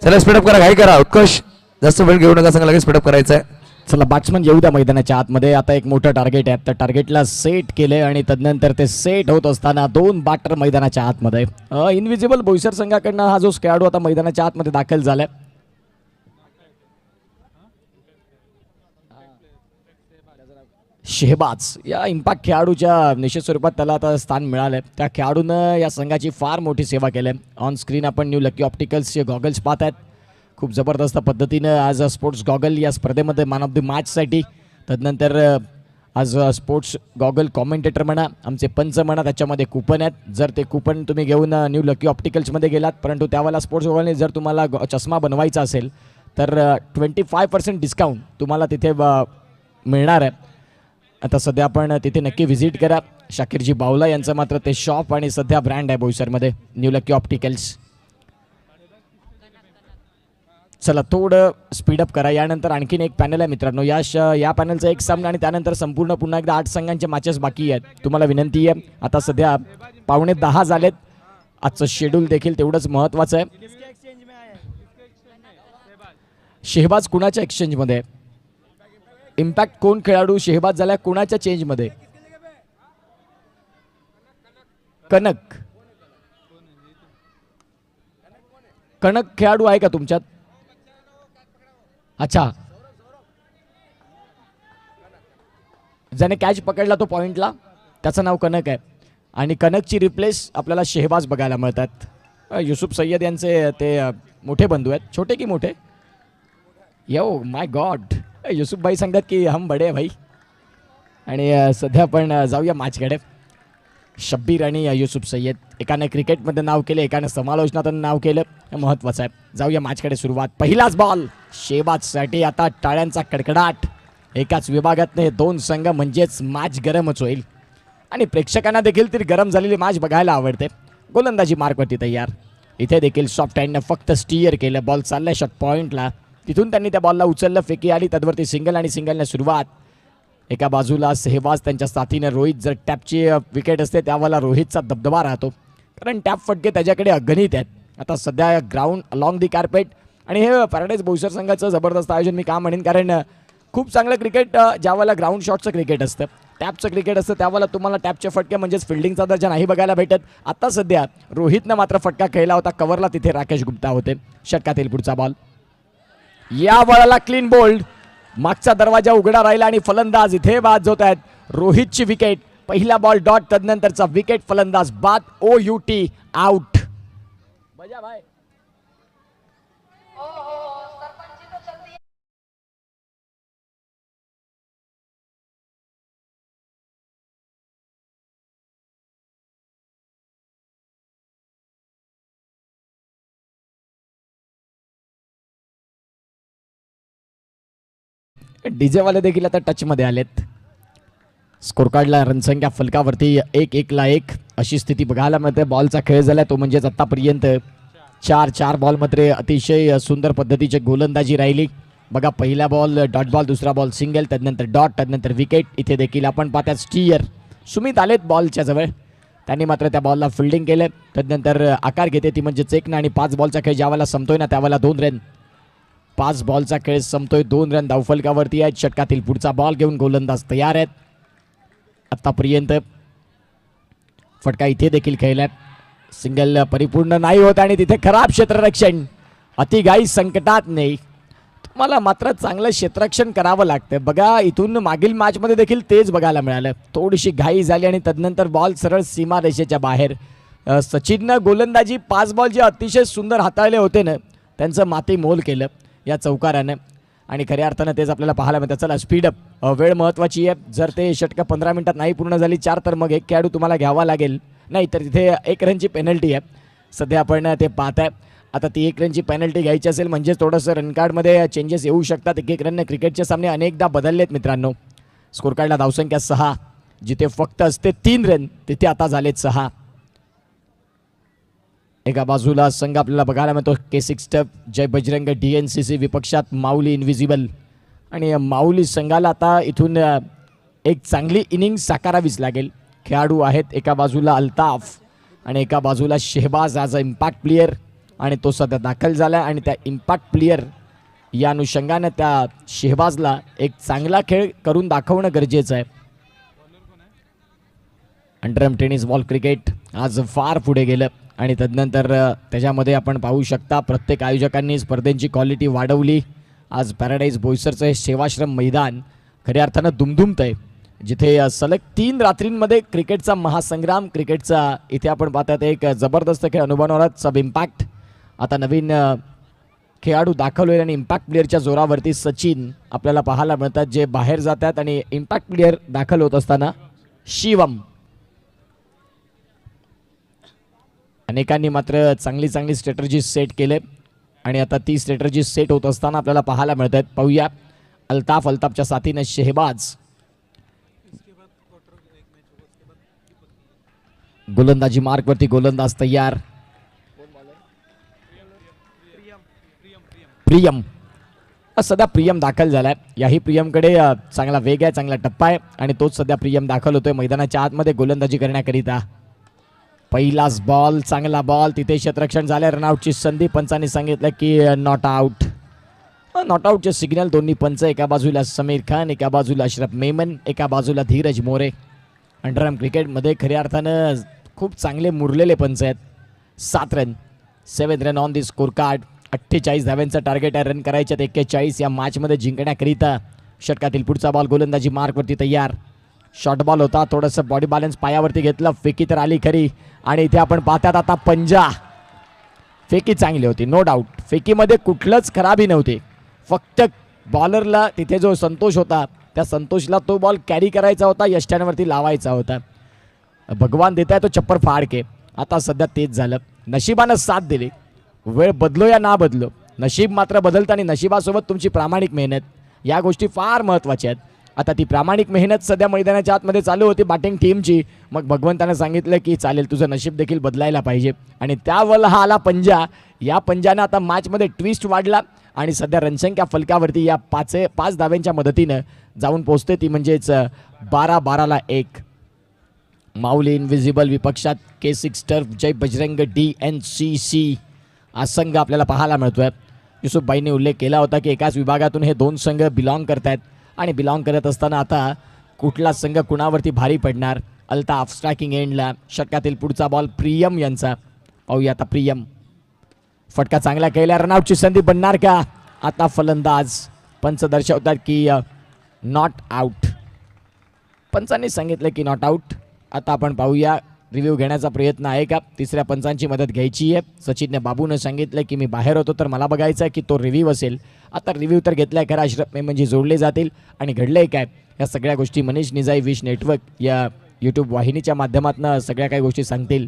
चला स्पीडअप करा, घाई करा, उत्कर्ष जास्त वेळ घेऊ नका, सांगा लगेच स्पीडअप करायचं आहे. चला बॅट्समन येऊ द्या मैदानाच्या आतमध्ये. आता एक मोठं टार्गेट आहे. त्या टार्गेटला सेट केले आणि तदनंतर ते सेट होत असताना 2 बॅटर मैदानाच्या आतमध्ये. इनविजिबल बोईसर संघाकडनं हा जो खेळाडू आता मैदानाच्या आतमध्ये दाखल झालाय. शेहबाज या इम्पॅक्ट खेळाडूच्या निश्चित स्वरूपात त्याला आता स्थान मिळालंय. त्या खेळाडूनं या संघाची फार मोठी सेवा केली. ऑन स्क्रीन आपण न्यू लकी ऑप्टिकल्सचे गॉगल्स पाहत आहेत. खूप जबरदस्त पद्धतीनं आज स्पोर्ट्स गॉगल या स्पर्धेमध्ये मॅन ऑफ द मॅचसाठी, तदनंतर आज स्पोर्ट्स गॉगल कॉमेंटेटर म्हणा, आमचे पंच म्हणा, त्याच्यामध्ये कुपन आहेत. जर ते कुपन तुम्ही घेऊन न्यू लकी ऑप्टिकल्समध्ये गेलात, परंतु त्यावेळेला स्पोर्ट्स गॉगलने जर तुम्हाला चष्मा बनवायचा असेल तर 25% डिस्काउंट तुम्हाला तिथे मिळणार आहे. आता सध्या आपण तिथे नक्की व्हिजिट करा. शाकीरजी बावला यांचं मात्र ते शॉप आणि सध्या ब्रँड आहे बोईसरमध्ये न्यू लकी ऑप्टिकल्स. चला थोडं स्पीडअप करा. यानंतर आणखीन एक पॅनल आहे मित्रांनो. या पॅनलचा एक सामना आणि त्यानंतर संपूर्ण पुन्हा एकदा 8 संघांचे मॅचेस बाकी आहेत. तुम्हाला विनंती आहे, आता सध्या 9:15 झालेत. आजचं शेड्यूल देखील तेवढंच महत्त्वाचं आहे. शेहबाज कुणाच्या एक्सचेंजमध्ये? इम्पॅक्ट कोण खेळाडू शेहबाज झाला कुणाच्या चेंजमध्ये? कनक खेळाडू आहे का तुमच्यात? अच्छा, ज्याने कॅच पकडला तो पॉइंटला त्याचं नाव कनक आहे. आणि कनकची रिप्लेस आपल्याला शेहबाज बघायला मिळतात. युसुफ सय्यद यांचे ते मोठे बंधू आहेत. छोटे की मोठे? यो माय गॉड, युसुफ भाई सांगतात की हम बडे आहे भाई. आणि सध्या आपण जाऊया मॅचकडे. शब्बीर आणि युसुफ सय्यद, एकाने क्रिकेटमध्ये नाव केलं, एकाने समालोचनातून नाव केलं, हे महत्त्वाचं आहे. जाऊया मॅचकडे. सुरुवात, पहिलाच बॉल शेहबाजसाठी. आता टाळ्यांचा कडकडाट. एकाच विभागातले 2 संघ म्हणजेच मॅच गरमच होईल. आणि प्रेक्षकांना देखील ती गरम झालेली मॅच बघायला आवडते. गोलंदाजी मार्कवरती तयार. इथे देखील सॉफ्ट हँडनं फक्त स्टीअर केलं. बॉल चाललाय शॉट पॉईंटला. तिथून त्यांनी त्या बॉलला उचललं. फेकी आली तद्वरती सिंगल आणि सिंगलने सुरुवात. एका बाजूला सेहवाज त्यांच्या साथीने रोहित. जर टॅपची विकेट असते त्यावेळेला रोहितचा दबदबा राहतो कारण टॅप फटके त्याच्याकडे अगणित आहेत. आता सध्या ग्राउंड अलॉंग दी कार्पेट आणि हे पॅराडाईज बोईसर संघाचं जबरदस्त आयोजन मी का म्हणेन कारण खूप चांगलं क्रिकेट ज्यावेळेला ग्राउंड शॉटचं क्रिकेट असतं, टॅपचं क्रिकेट असतं त्यावेळेला तुम्हाला टॅपचे फटके म्हणजेच फिल्डिंगचा दर्जा नाही बघायला भेटत. आता सध्या रोहितनं मात्र फटका खेळला होता कव्हरला. तिथे राकेश गुप्ता होते. षटकातील पुढचा बॉल. या बॉलला क्लीन बोल्ड. मागचा दरवाजा उघडा राहिला आणि फलंदाज इथे बाद होत आहेत. रोहितची विकेट. पहिला बॉल डॉट तदनंतरचा विकेट. फलंदाज बाद. OUT out. बजा भाई डीजे वाले देखील आता टच मध्ये आलेत. स्कोर कार्डला रणसंख्या फलकावरती 1-1 अशी स्थिती बघायला मिळते. बॉलचा खेळ झाला तो म्हणजेच आतापर्यंत 4 बॉल मध्ये अतिशय सुंदर पद्धतीची गोलंदाजी राहिली. बघा पहिला बॉल डॉट बॉल, दुसरा बॉल सिंगल, त्यानंतर डॉट, त्यानंतर विकेट. इथे देखील आपण पाहतात स्टीअर. सुमित आलेत बॉलच्या जवळ. त्यांनी मात्र त्या बॉलला फिल्डिंग केलं. त्यानंतर आकार घेते ती म्हणजे चेकना आणि 5 बॉलचा खेळ ज्यावेळेला संपतोय ना त्यावेळेला 2 रन. 5 बॉलचा खेळ संपतोय. 2 रन धावफलकावरती आहेत. षटकातील पुढचा बॉल घेऊन गोलंदाज तयार आहेत. आतापर्यंत फटका इथे देखील खेळलाय. सिंगल परिपूर्ण नाही होत आणि तिथे खराब क्षेत्ररक्षण. अतिघाई संकटात नाही. तुम्हाला मात्र चांगलं क्षेत्ररक्षण करावं लागतं. बघा इथून मागील मॅचमध्ये देखील तेच बघायला मिळालं. थोडीशी घाई झाली आणि तदनंतर बॉल सरळ सीमा रेषेच्या बाहेर. सचिननं गोलंदाजी 5 बॉल जे अतिशय सुंदर हाताळले होते ना त्यांचं माती मोल केलं या चौकारानं आणि खऱ्या अर्थानं तेच आपल्याला पाहायला मिळतं. चला स्पीडअप. वेळ महत्त्वाची आहे. जर ते षटकं 15 मिनिटात नाही पूर्ण झाली 4 तर मग एक खेळाडू तुम्हाला घ्यावा लागेल. नाही तर तिथे 1 रनची पेनल्टी आहे. सध्या आपण ते पाहत आहे. आता ती 1 रनची पेनल्टी घ्यायची असेल म्हणजे थोडंसं रनकार्डमध्ये चेंजेस येऊ शकतात. 1 रनने क्रिकेटचे सामने अनेकदा बदललेत मित्रांनो. स्कोर कार्डला धावसंख्या 6. जिथे फक्त असते 3 रन तिथे आता झालेत 6. एका बाजूला संघ आपल्याला बघायला मिळतो K6 टफ, जय बजरंग DNCC, विपक्षात माऊली इनविजिबल. आणि माऊली संघाला आता इथून एक चांगली इनिंग साकारावीच लागेल. खेळाडू आहेत एका बाजूला अल्ताफ आणि एका बाजूला Shahbaz as a impact player आणि तो सध्या दाखल झाला आणि त्या इम्पॅक्ट प्लेयर या अनुषंगाने त्या शेहबाजला एक चांगला खेळ करून दाखवणं गरजेचं आहे. अंडरआर्म टेनिस बॉल क्रिकेट आज फार पुढे गेलं आणि तदनंतर त्याच्यामध्ये आपण पाहू शकता प्रत्येक आयोजकांनी स्पर्धेची क्वालिटी वाढवली. आज पॅराडाईज बोईसरचं हे सेवाश्रम मैदान खऱ्या अर्थानं दुमदुमत आहे. जिथे सलग 3 रात्रींमध्ये क्रिकेटचा महासंग्राम, क्रिकेटचा इथे आपण पाहतात एक जबरदस्त खेळ अनुभवणार आहोत. सब इम्पॅक्ट. आता नवीन खेळाडू दाखल होईल आणि इम्पॅक्ट प्लेअरच्या जोरावरती सचिन आपल्याला पाहायला मिळतात जे बाहेर जातात आणि इम्पॅक्ट प्लेअर दाखल होत असताना शिवम. अनेकांनी मात्र चांगली स्ट्रॅटर्जी सेट केले आणि आता ती स्ट्रॅटर्जी सेट होत असताना आपल्याला पाहायला मिळत आहेत. पाहूया अल्ताफच्या साथीने शेहबाज. गोलंदाजी मार्कवरती गोलंदाज तयार. प्रियम. सध्या प्रियम दाखल झालाय. याही प्रियमकडे चांगला वेग आहे, चांगला टप्पा आहे आणि तोच सध्या प्रियम दाखल होतोय मैदानाच्या आतमध्ये गोलंदाजी करण्याकरिता. पहिलाच बॉल, चांगला बॉल. तिथे क्षेत्ररक्षण झाले. रनआउटची संधी. पंचांनी सांगितलं की नॉट आउट. नॉट आउटचे सिग्नल दोन्ही पंच. एका बाजूला समीर खान, एका बाजूला अशरफ मेमन, एका बाजूला धीरज मोरे. अंडरआर्म क्रिकेटमध्ये खऱ्या अर्थानं खूप चांगले मुरलेले पंच आहेत. 7 run, 7 run on the score card. 48 धाव्यांचं टार्गेट आहे. रन करायच्यात 41 या मॅचमध्ये जिंकण्याकरिता. षटकातील पुढचा बॉल गोलंदाजी मार्कवरती तयार. शॉर्ट बॉल होता. थोडंसं बॉडी बॅलन्स पायावरती घेतलं. फेकी तर आली खरी आणि इथे आपण पाहतात आता पंजा. फेकी चांगली होती नो डाऊट. फेकीमध्ये कुठलंच खराबी नव्हती. फक्त बॉलरला तिथे जो संतोष होता त्या संतोषला तो बॉल कॅरी करायचा होता, यष्ट्यांवरती लावायचा होता. भगवान देत आहे तो चप्पर फाड के. आता सध्या तेच झालं. नशिबानं साथ दिली. वेळ बदलो या ना बदलो, नशीब मात्र बदलतं आणि नशिबासोबत तुमची प्रामाणिक मेहनत या गोष्टी फार महत्त्वाच्या आहेत. आता ती प्रामाणिक मेहनत सध्या मैदानाच्या आतमध्ये चालू होती बॅटिंग टीमची. मग भगवंतानं सांगितलं की चालेल, तुझं नशीब देखील बदलायला पाहिजे आणि त्यावेळेला हा आला पंजा. या पंजानं आता मॅचमध्ये ट्विस्ट वाढला आणि सध्या रनसंख्या फलकावरती या 5 धाव्यांच्या मदतीनं जाऊन पोहोचते, ती म्हणजेच 12-12 माऊली इनविजिबल विपक्षात K6 टर्फ जय बजरंग DNCC हा संघ आपल्याला पाहायला मिळतोय. युसुफबाईंनी उल्लेख केला होता की एकाच विभागातून हे 2 संघ बिलॉंग करत आहेत आणि बिलॉंग करत असताना आता कुठला संघ कुणावरती भारी पडणार. अल्ताफ स्ट्रायकिंग एंडला, षटकातील पुढचा बॉल प्रियम यांचा. पाहूया आता प्रियम, फटका चांगला केला, रनआउटची संधी बनणार का. आता फलंदाज पंच दर्शवतात की नॉट आउट, पंचांनी सांगितलं की नॉट आउट. आता आपण पाहूया रिव्ह्यू घेण्याचा प्रयत्न आहे का, तिसऱ्या पंचांची मदत घ्यायची आहे. सचिनने बाबूने सांगितलं की मी बाहेर होतो तर मला बघायचं आहे की तो रिव्ह्यू असेल. आता रिव्ह्यू तर घेतलाय खरं, अशरफ मेमन जोडले जातील आणि घडलंय काय या सगळ्या गोष्टी मनीष निजाई विश नेटवर्क या यूट्यूब वाहिनीच्या माध्यमातून सगळ्या काही गोष्टी सांगतील.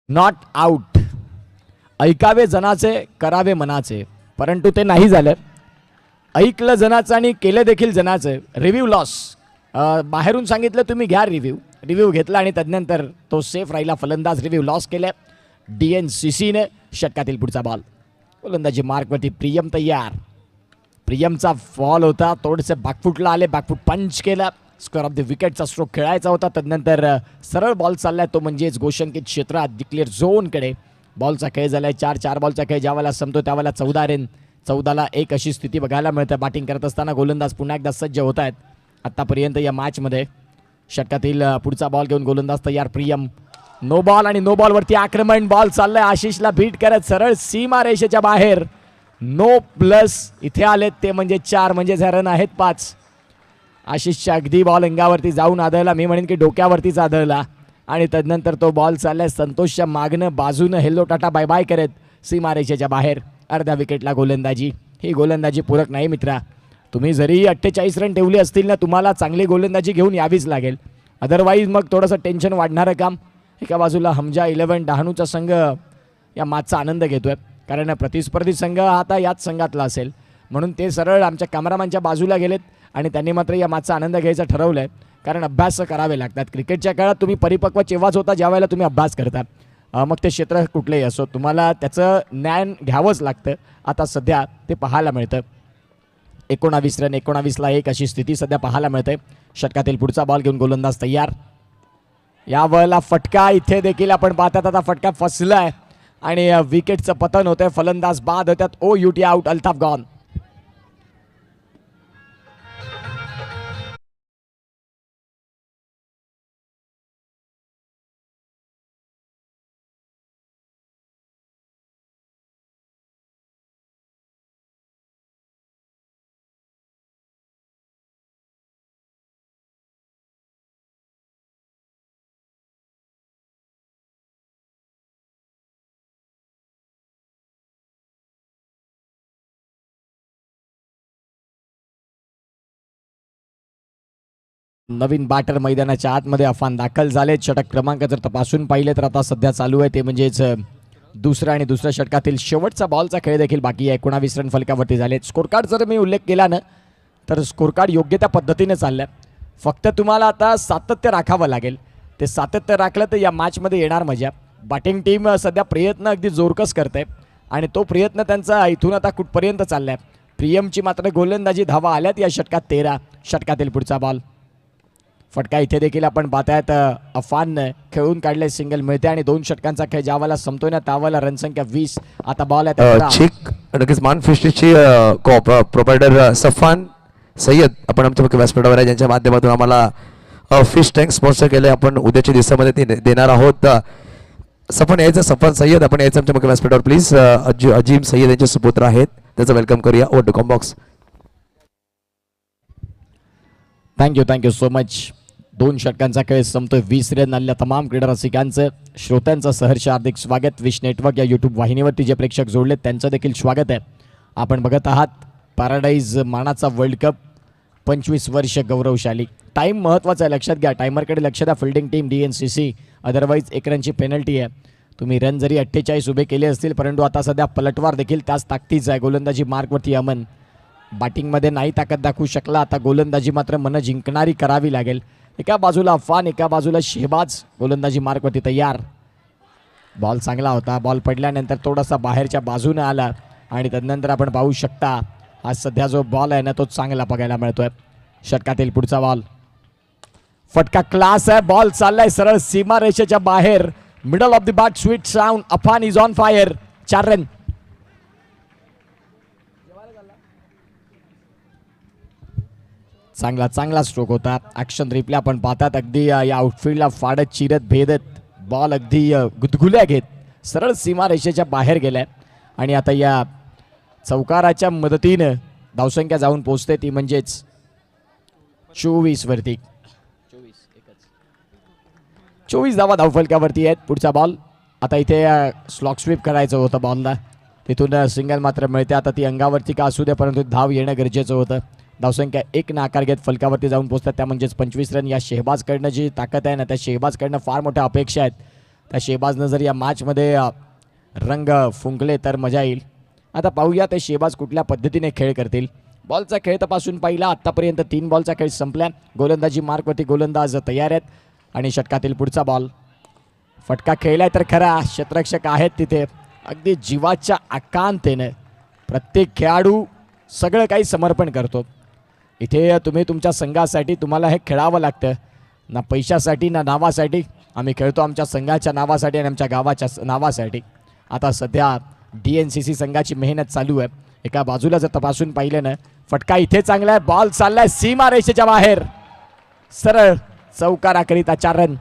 Not out. ऐकावे जनाचे करावे मनाचे, परंतु ते नाही झालं. ऐकलं जनाचं आणि केलं देखील जनाचं. Review loss. बाहेरून सांगितलं तुम्ही घ्या रिव्ह्यू घेतला आणि त्यानंतर तो सेफ राहिला. फलंदाज रिव्ह्यू लॉस केले DNCCने. षटकातील पुढचा बॉल गोलंदाजी मार्कवरती प्रियम तयार. प्रियमचा बॉल होता, थोडेसे बॅकफुटला आले, बॅकफुट पंच केला. स्क्वेअर ऑफ द विकेटचा स्ट्रोक खेळायचा होता. त्यानंतर सरळ बॉल चाललाय, तो म्हणजेच गोशंकित क्षेत्रात डिक्लेअर झोनकडे. बॉलचा खेळ झालाय 4 बॉलचा खेळ. ज्यावेळेला संपतो त्यावेळेला 14 रन, 14-1 अशी स्थिती बघायला मिळते. बॅटिंग करत असताना गोलंदाज पुन्हा एकदा सज्ज होत आहेत आत्तापर्यंत या मॅचमध्ये. षटकातील पुढचा बॉल घेऊन गोलंदाज तयार प्रियम. नो बॉल आणि नो बॉलवरती आक्रमण. बॉल चाललाय आशिषला बीट करत सरळ सीमा रेषेच्या बाहेर. नो प्लस इथे आलेत ते म्हणजे 4, म्हणजे रन आहेत 5. आशिषच्या अगदी बॉल अंगावरती जाऊन आदळला, मी म्हणेन की डोक्यावरतीच आदळला आणि तदनंतर तो बॉल चाललाय संतोषच्या मागणं बाजूनं हेल्लो टाटा बाय बाय करत सीमारेषेच्या बाहेर. अर्ध्या विकेटला गोलंदाजी. ही गोलंदाजी पूरक नाही मित्रा. तुम्ही जरी 48 रन ठेवले असतील ना, तुम्हाला चांगली गोलंदाजी घेऊन यावीच लागेल, अदरवाईज मग थोडंसं टेन्शन वाढणारं काम. एका बाजूला हमजा 11 डहाणूचा संघ या मॅचचा आनंद घेतोय, कारण प्रतिस्पर्धी संघ आता याच संघातला असेल म्हणून ते सरळ आमच्या कॅमेरामॅनच्या बाजूला गेलेत आणि त्यांनी मात्र या मॅचचा आनंद घ्यायचा ठरवलं आहे. कारण अभ्यास करावे लागतात. क्रिकेटच्या काळात तुम्ही परिपक्व तेव्हाच होता ज्या वेळेला तुम्ही अभ्यास करता. मग ते क्षेत्र कुठलेही असो, तुम्हाला त्याचं ज्ञान घ्यावंच लागतं. आता सध्या ते पाहायला मिळतं. 19 रन 19-1 अशी स्थिती सध्या पाहायला मिळते. षटकातील पुढचा बॉल घेऊन गोलंदाज तयार. या वेळेला फटका इथे देखील आपण पाहतात. आता फटका फसलाय आणि विकेटचं पतन होतंय. फलंदाज बाद होतात. OUT out. अल्ताफ गॉन. नवीन बॅटर मैदानाच्या आतमध्ये अफान दाखल झाले. षटक क्रमांक जर तपासून पाहिले तर आता सध्या चालू आहे ते म्हणजेच दुसरा आणि दुसऱ्या षटकातील शेवटचा बॉलचा खेळ देखील बाकी आहे. 19 रन फलकावरती झाले. स्कोरकार्ड जर मी उल्लेख केला ना तर स्कोरकार्ड योग्य त्या पद्धतीने चाललं आहे. फक्त तुम्हाला आता सातत्य राखावं लागेल. ते सातत्य राखलं तर या मॅचमध्ये येणार मजा. बॅटिंग टीम सध्या प्रयत्न अगदी जोरकस करते आणि तो प्रयत्न त्यांचा इथून आता कुठपर्यंत चालला आहे. प्रियमची मात्र गोलंदाजी धावा आल्यात या षटकात 13. षटकातील पुढचा बॉल. फटका इथे देखील आपण पाहतायत. अफान खेळून काढले, सिंगल मिळते आणि 2 षटकांचा खेळ ज्यावेळेला संपतोय ना त्यावेळेला रनसंख्या 20. आता बॉल आहे चिक नक्कीच मान फिस्टची प्रोपायटर सफान सय्यद आपण आमच्या मुख्य व्यासपीठावर आहे, ज्यांच्या माध्यमातून आम्हाला फिश टँक स्पॉन्सर केले. आपण उद्याच्या दिवसामध्ये ते देणार आहोत. सफान यायचं, सफान सय्यद आपण यायचं आमच्या मुख्य व्यासपीठावर प्लीज. अजीम सय्यद यांचे सुपुत्र आहेत, त्याचं वेलकम करूया. Over to com box. Thank you so much. 2 षटकांचा खेळ संपतोय. 20 रन आलेल्या तमाम क्रीडा रसिकांचं श्रोत्यांचं सहर्ष हार्दिक स्वागत. विश नेटवर्क या यूट्यूब वाहिनीवरती जे प्रेक्षक जोडलेत त्यांचं देखील स्वागत आहे. आपण बघत आहात पॅराडाईज मानाचा वर्ल्ड कप. 25 वर्ष गौरवशाली. टाईम महत्त्वाचा आहे, लक्षात घ्या. टायमरकडे लक्ष द्या. Fielding team DNCC. अदरवाईज 1 रनची पेनल्टी आहे. तुम्ही रन जरी 48 उभे केले असतील, परंतु आता सध्या पलटवार देखील त्याच ताकदीचा आहे. गोलंदाजी मार्कवरती अमन. बॅटिंगमध्ये नाही ताकद दाखवू शकला, आता गोलंदाजी मात्र मन जिंकणारी करावी लागेल. एका बाजूला अफान, एका बाजूला शेहबाज. गोलंदाजी मार्कवरती तयार. बॉल चांगला होता. बॉल पडल्यानंतर थोडासा बाहेरच्या बाजूने आला आणि तदनंतर आपण पाहू शकता हा सध्या जो बॉल आहे ना तो चांगला बघायला मिळतोय. षटकातील पुढचा बॉल. फटका क्लास आहे. बॉल चाललाय सरळ सीमारेषेच्या बाहेर. Middle of the bat. Sweet sound. Afan is on fire. 4 run. चांगला स्ट्रोक होता. ॲक्शन रिप्ले आपण पाहतात. अगदी या आउटफील्डला फाडत चिरत भेदत बॉल अगदी गुदगुल्या घेत सरळ सीमारेषेच्या बाहेर गेलाय आणि आता या चौकाराच्या मदतीनं धावसंख्या जाऊन पोहोचते ती म्हणजेच 24 वरती. 24 धावा धावफलकावरती आहेत. पुढचा बॉल. आता इथे स्लॉक स्वीप करायचं होतं बॉलला, तिथून सिंगल मात्र मिळते. आता ती अंगावरती का असू दे, परंतु धाव येणं गरजेचं होतं. धावसंख्या 1 ने आकार घेत फलकावरती जाऊन पोहोचतात, त्या म्हणजेच 25 रन. या शेहबाजकडनं जी ताकद आहे ना, त्या शेहबाजकडनं फार मोठ्या अपेक्षा आहेत. त्या शेहबाजनं जर या मॅचमध्ये रंग फुंकले तर मजा येईल. आता पाहूया ते शेहबाज कुठल्या पद्धतीने खेळ करतील. बॉलचा खेळ तपासून पाहिला. आत्तापर्यंत 3 बॉलचा खेळ संपला. गोलंदाजी मार्कवरती गोलंदाज तयार आहेत आणि षटकातील पुढचा बॉल. फटका खेळलाय तर खरा, क्षेत्ररक्षक आहेत तिथे. अगदी जीवाच्या आकांतेनं प्रत्येक खेळाडू सगळं काही समर्पण करतो. इथे तुम्ही तुमच्या संघासाठी तुम्हाला हे खेळावं लागतं, ना पैशासाठी ना नावासाठी. आम्ही खेळतो आमच्या संघाच्या नावासाठी आणि आमच्या गावाच्या नावासाठी. आता सध्या DNCC संघाची मेहनत चालू आहे. एका बाजूला जर तपासून पाहिलं ना, फटका इथे चांगला आहे. बॉल चाललाय सीमा रेषेच्या बाहेर सरळ चौकाराकरिता 4 रन.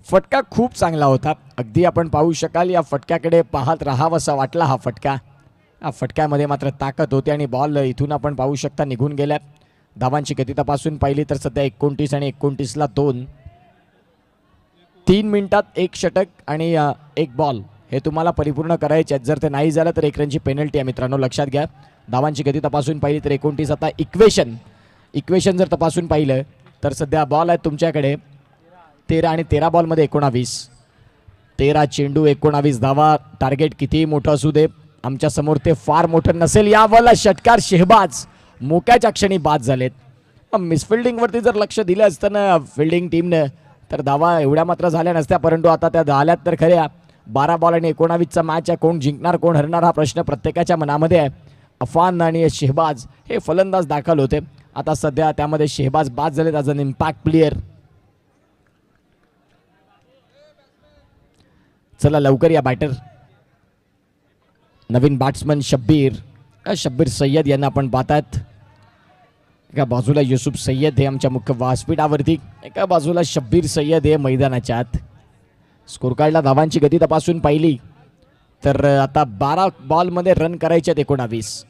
फटका खूप चांगला होता. अगदी आपण पाहू शकाल या फटक्याकडे पाहत राहावंसा वाटला हा फटका. या फटक्यामध्ये मात्र ताकद होती आणि बॉल इथून आपण पाहू शकता निघून गेला. धावांची गती तपासून पाहिली तर सध्या 29 आणि 29ला 2. 3 मिनिटात 1 षटक आणि 1 बॉल हे तुम्हाला परिपूर्ण करायचे आहेत. जर ते नाही झालं तर 1 रनची पेनल्टी आहे मित्रांनो, लक्षात घ्या. धावांची गती तपासून पाहिली तर 29. आता इक्वेशन जर तपासून पाहिलं तर सध्या बॉल आहेत तुमच्याकडे 13 आणि 13 बॉलमध्ये 19. 13 चेंडू 19 धावा. टार्गेट कितीही मोठं असू दे, आमच्या समोर ते फार मोठं नसेल. यावाला षटकार शेहबाज मोक्याच्या क्षणी बाद झालेत. मिसफिल्डिंगवरती जर लक्ष दिलं असतं ना फिल्डिंग टीमनं तर धावा एवढ्या मात्र झाल्या नसत्या, परंतु आता त्या झाल्यात तर खऱ्या. 12 बॉल आणि 19चा मॅच आहे. कोण जिंकणार कोण हरणार हा प्रश्न प्रत्येकाच्या मनामध्ये आहे. अफान आणि शेहबाज हे फलंदाज दाखल होते. आता सध्या त्यामध्ये शेहबाज बाद झालेत ॲज अन इम्पॅक्ट प्लेयर. चला लवकर या बॅटर. नवीन बॅट्समन शब्बीर सय्यद यांना आपण पाहतात. एका बाजूला युसुफ सय्यद हे आमच्या मुख्य व्यासपीठावरती, एका बाजूला शब्बीर सय्यद हे मैदानाच्या आत. स्कोर कार्डला धावांची गती तपासून पाहिली तर आता 12 बॉलमध्ये रन करायचे आहेत 19.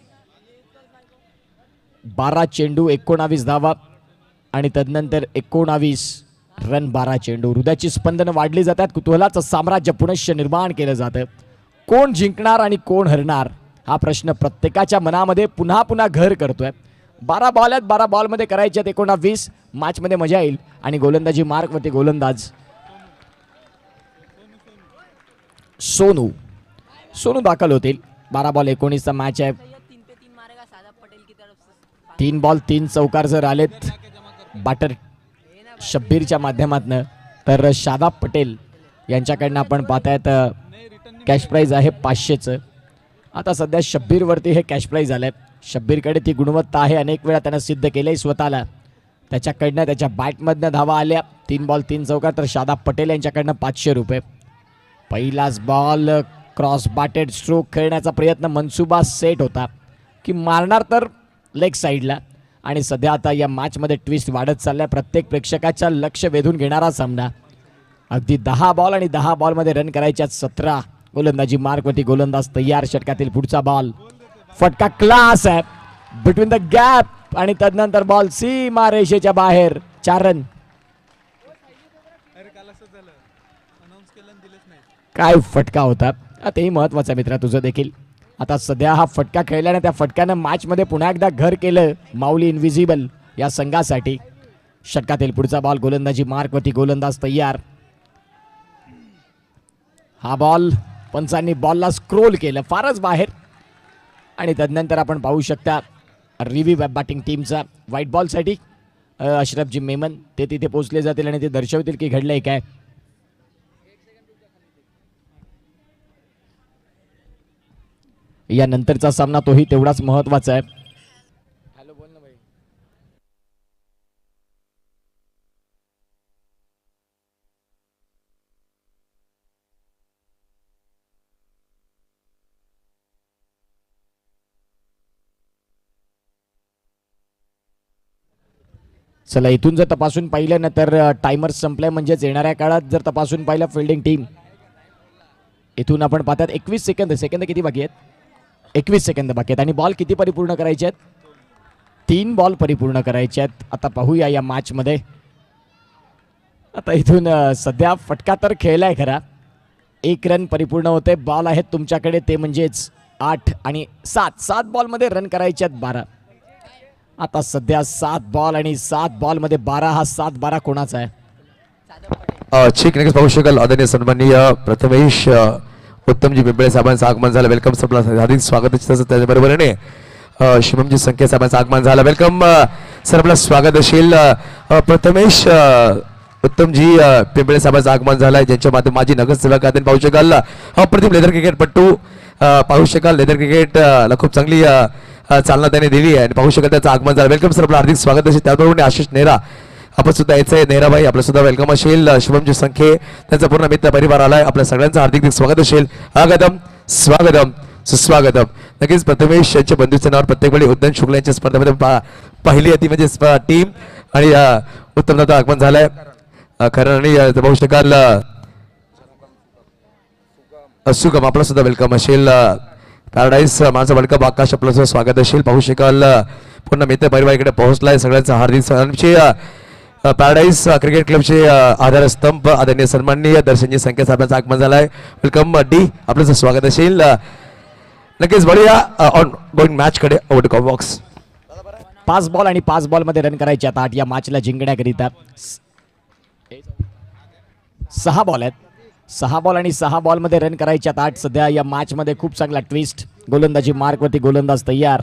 12 चेंडू 19 धावा आणि तदनंतर 19 रन 12 चेंडू. हृदयाची स्पंदनं वाढली जातात. कुतूहलाचं साम्राज्य पुनश्च निर्माण केलं जातं. कोण जिंकणार आणि कोण हरणार हा प्रश्न प्रत्येकाच्या मनामध्ये पुन्हा पुन्हा घर करतोय. 12 बॉल आहेत. 12 बॉलमध्ये करायचे आहेत 19. मॅचमध्ये मजा येईल आणि गोलंदाजी मार्कवरती गोलंदाज सोनू दाखल होतील. 12 बॉल 19चा मॅच आहे. 3 बॉल 3 चौकार जर आलेत बॅटर शब्बीरच्या माध्यमातून तर शादाब पटेल यांच्याकडनं आपण पाहतायत कॅश प्राईज आहे 500चं. आता सध्या शब्बीरवरती हे कॅश प्राईज आलं आहे. शब्बीरकडे ती गुणवत्ता आहे, अनेक वेळा त्यानं सिद्ध केलं आहे स्वतःला. त्याच्याकडनं त्याच्या बॅटमधनं धावा आल्या. 3 बॉल 3 चौकार. तर शादाब पटेल यांच्याकडनं 500 रुपये. पहिलाच बॉल क्रॉस बॅटेड स्ट्रोक खेळण्याचा प्रयत्न, मनसुबा सेट होता की मारणार तर लेग साईडला. आणि सध्या आता या मॅचमध्ये ट्विस्ट वाढत चाललाय. प्रत्येक प्रेक्षकाच्या लक्ष वेधून घेणारा सामना. अगदी 10 बॉल आणि 10 बॉलमध्ये रन करायच्या 17. गोलंदाजी मार्कवरती गोलंदाज तयार. षटकातील पुढचा बॉल. फटका क्लास आहे बिटवीन द गॅप आणि तदनंतर बॉल सीमा रेषेच्या बाहेर. 4 रन. काय फटका होता, तेही महत्वाचा मित्र तुझं देखील. आता सध्या हा फटका खेळल्याने त्या फटक्यानं मॅच मध्ये पुन्हा एकदा घर केलं माऊली इनविजिबल या संघासाठी. षटकातील पुढचा बॉल गोलंदाजी मार्कवरती, गोलंदाज तयार. हा बॉल पंचांनी बॉलला स्क्रोल केलं फारच बाहेर आणि तदनंतर आपण पाहू शकता रिव्ह्यू बॅटिंग टीमचा व्हाईट बॉलसाठी अशरफजी मेमन ते तिथे पोहोचले जातील आणि ते दर्शवतील की घडलंय काय. या नंतरचा सामना तोही तेवढाच महत्वाचा आहे. हॅलो बोल ना भाई. चला इथून जर तपासून पाहिलं ना तर टायमर संपलाय, म्हणजेच येणाऱ्या काळात जर तपासून पाहिलं फिल्डिंग टीम इथून आपण पाहतात 21 सेकंद किती बाकी आहेत, 21 सेकंद बाकी आहेत आणि बॉल किती परिपूर्ण करायचे आहेत, 3 बॉल परिपूर्ण करायचे आहेत. आता पाहूया या मॅच मध्ये. आता इथून सध्या फटका तर खेळलाय खरा, 1 रन परिपूर्ण होते. बॉल आहेत तुमच्याकडे ते म्हणजेच 8 आणि 7 बॉल मध्ये रन करायचे आहेत 12. आता सध्या 7 बॉल आणि 7 बॉल मध्ये 12. हा 7-12 कोणाचा आहे? ठीक नक्कीच पाहू शकाल. आदरणीय सन्माननीय प्रथमेश उत्तमजी पिंपळे साहेबांचं आगमन झालं. वेलकम सर, हार्दिक स्वागत. तसंच त्याच्याबरोबरीने शिवमजी संख्या साहेबांचं आगमन झालं. वेलकम सर, आपलं स्वागत असेल. प्रथमेश उत्तमजी पिंपळे साहेबांचं आगमन झालंय, ज्यांच्या माध्यम माझी नगरसेवक आदन पाहू शकाल. अप्रतिम लेदर क्रिकेटपटू पाहू शकाल. लेदर क्रिकेटला खूप चांगली चालना त्याने दिली आहे आणि पाहू शकाल त्याचं आगमन झालं. वेलकम सर, आपलं हार्दिक स्वागत असेल. त्याबरोबर आशिष नेहरा आपण सुद्धा यायचं आहे. नेहरा भाई आपलं सुद्धा वेलकम असेल. शुभमजी संख्ये त्यांचा पूर्ण मित्र परिवार आलाय. आपल्या सगळ्यांचं हार्दिक स्वागत असेल. आगतम स्वागतम सुस्वागतम. नक्कीच प्रथमेश यांच्या बंधूच्या नावावर प्रत्येक वेळी उद्यान शुक्ला यांच्या स्पर्धेमध्ये पहिली ती म्हणजे टीम आणि उत्तम दादा आगमन झालंय खरं. आणि पाहू शकाल सुगम आपलं सुद्धा वेलकम असेल. पॅराडाईस माझं वेलकम आकाश आपलं सुद्धा स्वागत असेल. पाहू शकाल पूर्ण मित्र परिवार इकडे पोहोचलाय. सगळ्यांचं हार्दिक पॅराडाईस क्रिकेट क्लबचे आधारस्तंभ आदरणीय सन्माननीय दर्शनजी संख्या साहेबांचं आगमन झालंय. वेलकम डी आपलं स्वागत असेल. नक्कीच बढिया ऑन गोइंग मॅच कडे ओव्हर टू बॉक्स. 5 बॉल आणि 5 बॉल मध्ये रन करायचे आता 8 या मॅचला जिंकण्याकरिता. 6 बॉल आहेत, 6 बॉल आणि 6 बॉल मध्ये रन करायचे आता 8. सध्या या मॅच मध्ये खूप चांगला ट्विस्ट. गोलंदाजी मार्कवरती, गोलंदाज तयार.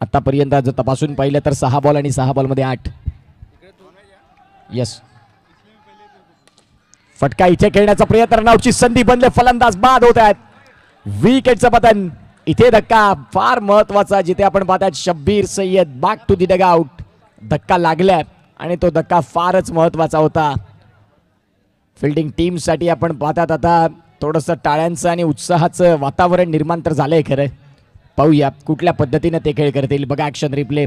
आतापर्यंत जर तपासून पाहिलं तर 6 बॉल आणि 6 बॉल मध्ये 8. यस, फटका इथे खेळण्याचा प्रयत्न, रनआउटची संधी बनले, फलंदाज बाद होत आहेत. विकेटचं पतन. इथे धक्का फार महत्वाचा, जिथे आपण पाहतात Shabbir Sayyed back to the dugout. धक्का लागलाय आणि तो धक्का फारच महत्वाचा होता फिल्डिंग टीम साठी. आपण पाहतात आता थोडंसं टाळ्यांचं आणि उत्साहाचं वातावरण निर्माण तर झालंय खरं. पाहूया कुठल्या पद्धतीने ते खेळ करतील. बघा ऍक्शन रिप्ले.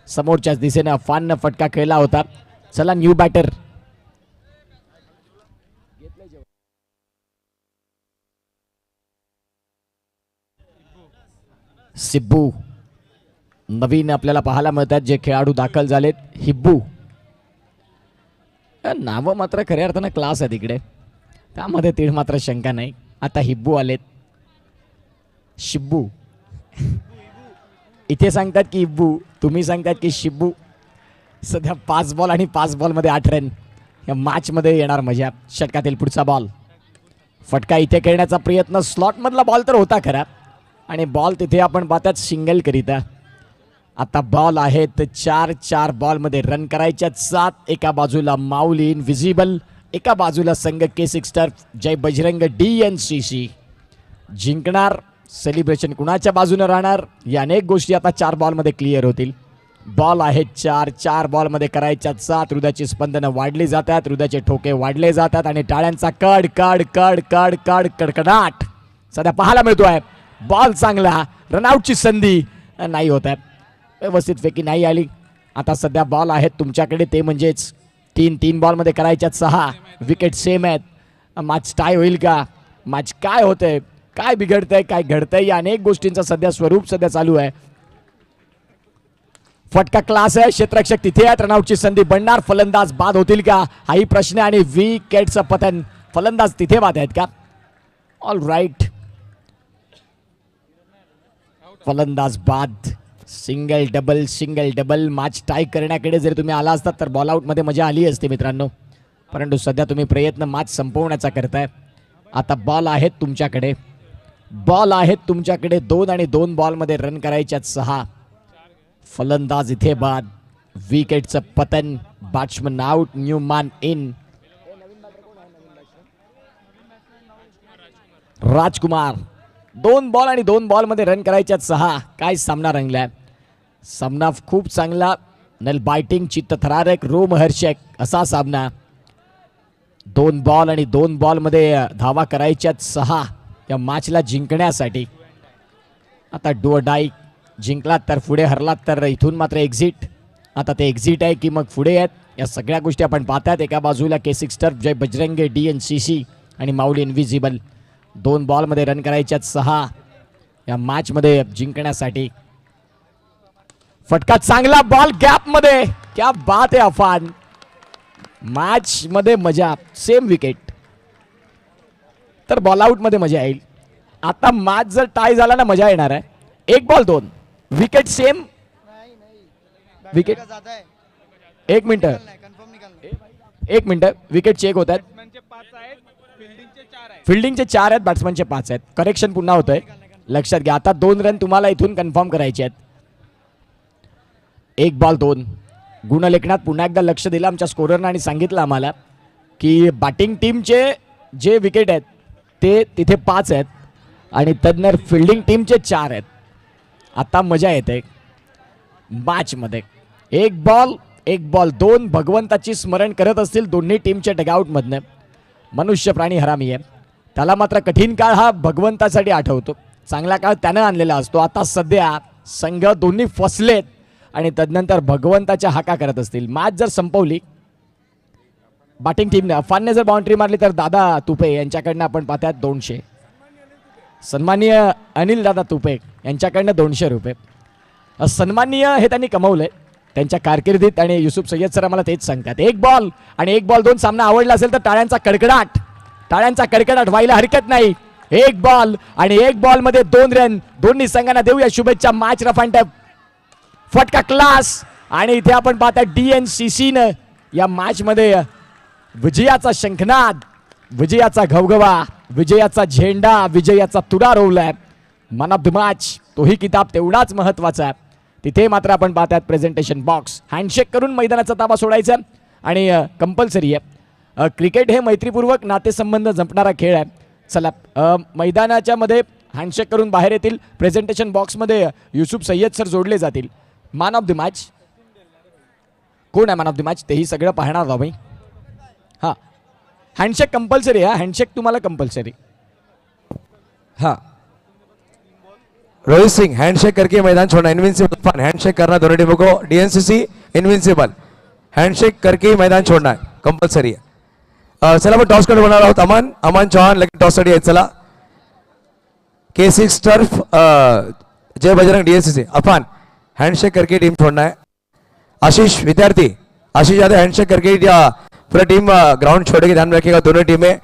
समोरच्याच दिशेने अफान फटका खेळला होता. चला न्यू बॅटर. सिब्बू नवीन आपल्याला पाहायला मिळतात जे खेळाडू दाखल झालेत. हिब्बू नावं मात्र खऱ्या अर्थानं क्लास आहे तिकडे, त्यामध्ये तीळ मात्र शंका नाही. आता हिब्बू आलेत. शिब्बू इथे सांगतात की हिब्बू, तुम्ही सांगतात की शिब्बू. सध्या 5 बॉल आणि 5 बॉल मध्ये 8 रन. या मॅच मध्ये येणार मजा. षटकातील पुढचा बॉल. फटका इथे खेळण्याचा प्रयत्न. स्लॉट मधला बॉल तर होता खरा आणि बॉल तिथे आपण पाहतात सिंगल करिता. आता बॉल आहेत 4 बॉल मध्ये रन करायच्यात 7. एका बाजूला माऊली इनविजिबल, एका बाजूला संघ K6 टर्फ जय बजरंग DNCC. जिंकणार सेलिब्रेशन कुणाच्या बाजूने राहणार या अनेक गोष्टी आता 4 बॉल मध्ये क्लिअर होतील. बॉल आहेत 4 बॉल मध्ये करायच्यात 7. हृदयाची स्पंदनं वाढली जातात, हृदयाचे ठोके वाढले जातात आणि टाळ्यांचा कड कड कड कड कड कडकडाट सध्या पाहायला मिळतोय. बॉल चांगला, रनआउटची संधी नाही होत आहे, व्यवस्थित फेकी नाही आली. आता सध्या बॉल आहेत तुमच्याकडे ते म्हणजेच 3 बॉल मध्ये करायच्यात 6. विकेट सेम आहेत. मॅच टाय होईल का? मॅच काय होतंय काय बिघडतंय काय घडतंय या अनेक गोष्टींचा सध्या स्वरूप सध्या चालू आहे. फटका क्लास आहे, क्षेत्ररक्षक तिथे आहेत, रनआउटची संधी बनणार, फलंदाज बाद होतील का हाही प्रश्न आणि विकेटचं पतन, फलंदाज तिथे बाद आहेत का? ऑल राईट, फलंदाज बाद. सिंगल डबल मॅच टाय करण्याकडे जर तुम्ही आला असतात तर बॉल आउट मध्ये मजा आली असती मित्रांनो, परंतु सध्या तुम्ही प्रयत्न मॅच संपवण्याचा करताय. आता बॉल आहेत तुमच्याकडे, 2 आणि 2 बॉलमध्ये रन करायच्यात 6. फलंदाज इथे बाद, विकेटचं पतन, batsman out, Newman in. Rajkumar 2 ball आणि 2 बॉलमध्ये रन करायच्यात 6. काय सामना रंगलाय, सामना खूप चांगला, नल बायटिंग, चित्तथरारक, रोमहर्षक असा सामना. 2 बॉल आणि 2 बॉलमध्ये धावा करायच्यात 6 या मॅचला जिंकण्यासाठी. आता डू ऑर डाय, जिंकलात तर पुढे, हरलात तर इथून मात्र एक्झिट. आता ते एक्झिट आहे की मग पुढे आहेत या सगळ्या गोष्टी आपण पाहतात. एका बाजूला K6 टर्फ, जय बजरंगे, DNCC आणि माऊली इनविजिबल. 2 बॉलमध्ये रन करायच्यात 6 या मॅचमध्ये जिंकण्यासाठी. फटका चांगला, बॉल गॅप मध्ये, क्या बात आहे अफान. मॅच मध्ये मजा, सेम विकेट तर बॉल आउट मध्ये मजा येईल. आता मॅच जर टाय झाला ना मजा येणार आहे. 1 ball 2 wicket same, wicket 1 minute wicket check होत आहेत. फिल्डिंगचे 4 आहेत, बॅट्समनचे 5 आहेत. करेक्शन पुन्हा होतंय, लक्षात घ्या. आता 2 रन तुम्हाला इथून कन्फर्म करायचे आहेत. 1 बॉल 2. गुणलेखनात पुन्हा एकदा लक्ष दिलं आमच्या स्कोररनं आणि सांगितलं आम्हाला की बॅटिंग टीमचे जे विकेट आहेत ते तिथे 5 आहेत आणि तज्ञ फिल्डिंग टीमचे 4 आहेत. आता मजा येते मॅचमध्ये. 1 बॉल 2. भगवंताची स्मरण करत असतील दोन्ही टीमच्या डगआउटमधनं. मनुष्य प्राणी हरामी आहे, त्याला मात्र कठीण काळ हा भगवंतासाठी आठवतो, चांगला काळ त्यानं आणलेला असतो. आता सध्या संघ दोन्ही फसलेत आणि तदनंतर भगवंताच्या हाका करत असतील. मॅच जर संपवली बॅटिंग टीमने, अफानने जर बाउंड्री मारली तर दादा तुपे यांच्याकडनं आपण पाहतात 200. सन्माननीय अनिल दादा तुपे यांच्याकडनं 200 रुपये. सन्माननीय हे त्यांनी कमवलंय त्यांच्या कारकिर्दीत आणि युसुफ सय्यद सर आम्हाला तेच सांगतात. 1 बॉल आणि 1 बॉल 2 सामना आवडला असेल तर टाळ्यांचा कडकडाट व्हायला हरकत नाही. 1 बॉल आणि 1 बॉल मध्ये 2 रन. दोन्ही संघांना देऊया शुभेच्छा. मॅच रफ अँड टफ, फटका क्लास आणि इथे आपण पाहता DNCC न या मॅच मध्ये विजयाचा शंखनाद, विजयाचा घवघवा, विजयाचा झेंडा, विजयाचा तुरा रोवलाय. मॅन ऑफ द मॅच तोही किताब तेवढाच महत्वाचा आहे. तिथे मात्र आपण पाहतात प्रेझेंटेशन बॉक्स. हँडशेक करून मैदानाचा ताबा सोडायचा आणि कंपल्सरी आहे. क्रिकेट हे मैत्रीपूर्वक नातेसंबंध जपणारा खेळ आहे. चला मैदानाच्या मध्ये हँडशेक करून बाहेर येतील. प्रेझेंटेशन बॉक्समध्ये युसुफ सय्यद सर जोडले जातील. मॅन ऑफ द मॅच कोण आहे? मॅन ऑफ द मॅच तेही सगळं पाहणार आहोत. हां, हँडशेक कंपल्सरी आहे. हँडशेक तुम्हाला कंपल्सरी. हां, रोहित सिंह हैंडशेक करके मैदान छोड़ना, इनविंसिबल फन हैंडशेक करना दोनों टीमों को. DNCC इनविंसिबल हैंडशेक करके मैदान छोड़ना है, कंपल्सरी है. चला आपण टॉस कडे बनणार आहोत. अमन चौहान लगेच टॉस साठी आहेत. चला K6 टर्फ, जय बजरंग, DNCC. अफान हैंडशेक करके टीम छोड़ना है. आशीष विद्यार्थी, आशीष यादव हैंडशेक करके पूरा टीम ग्राउंड छोड़ेगी, ध्यान रखिएगा दोनों टीमें.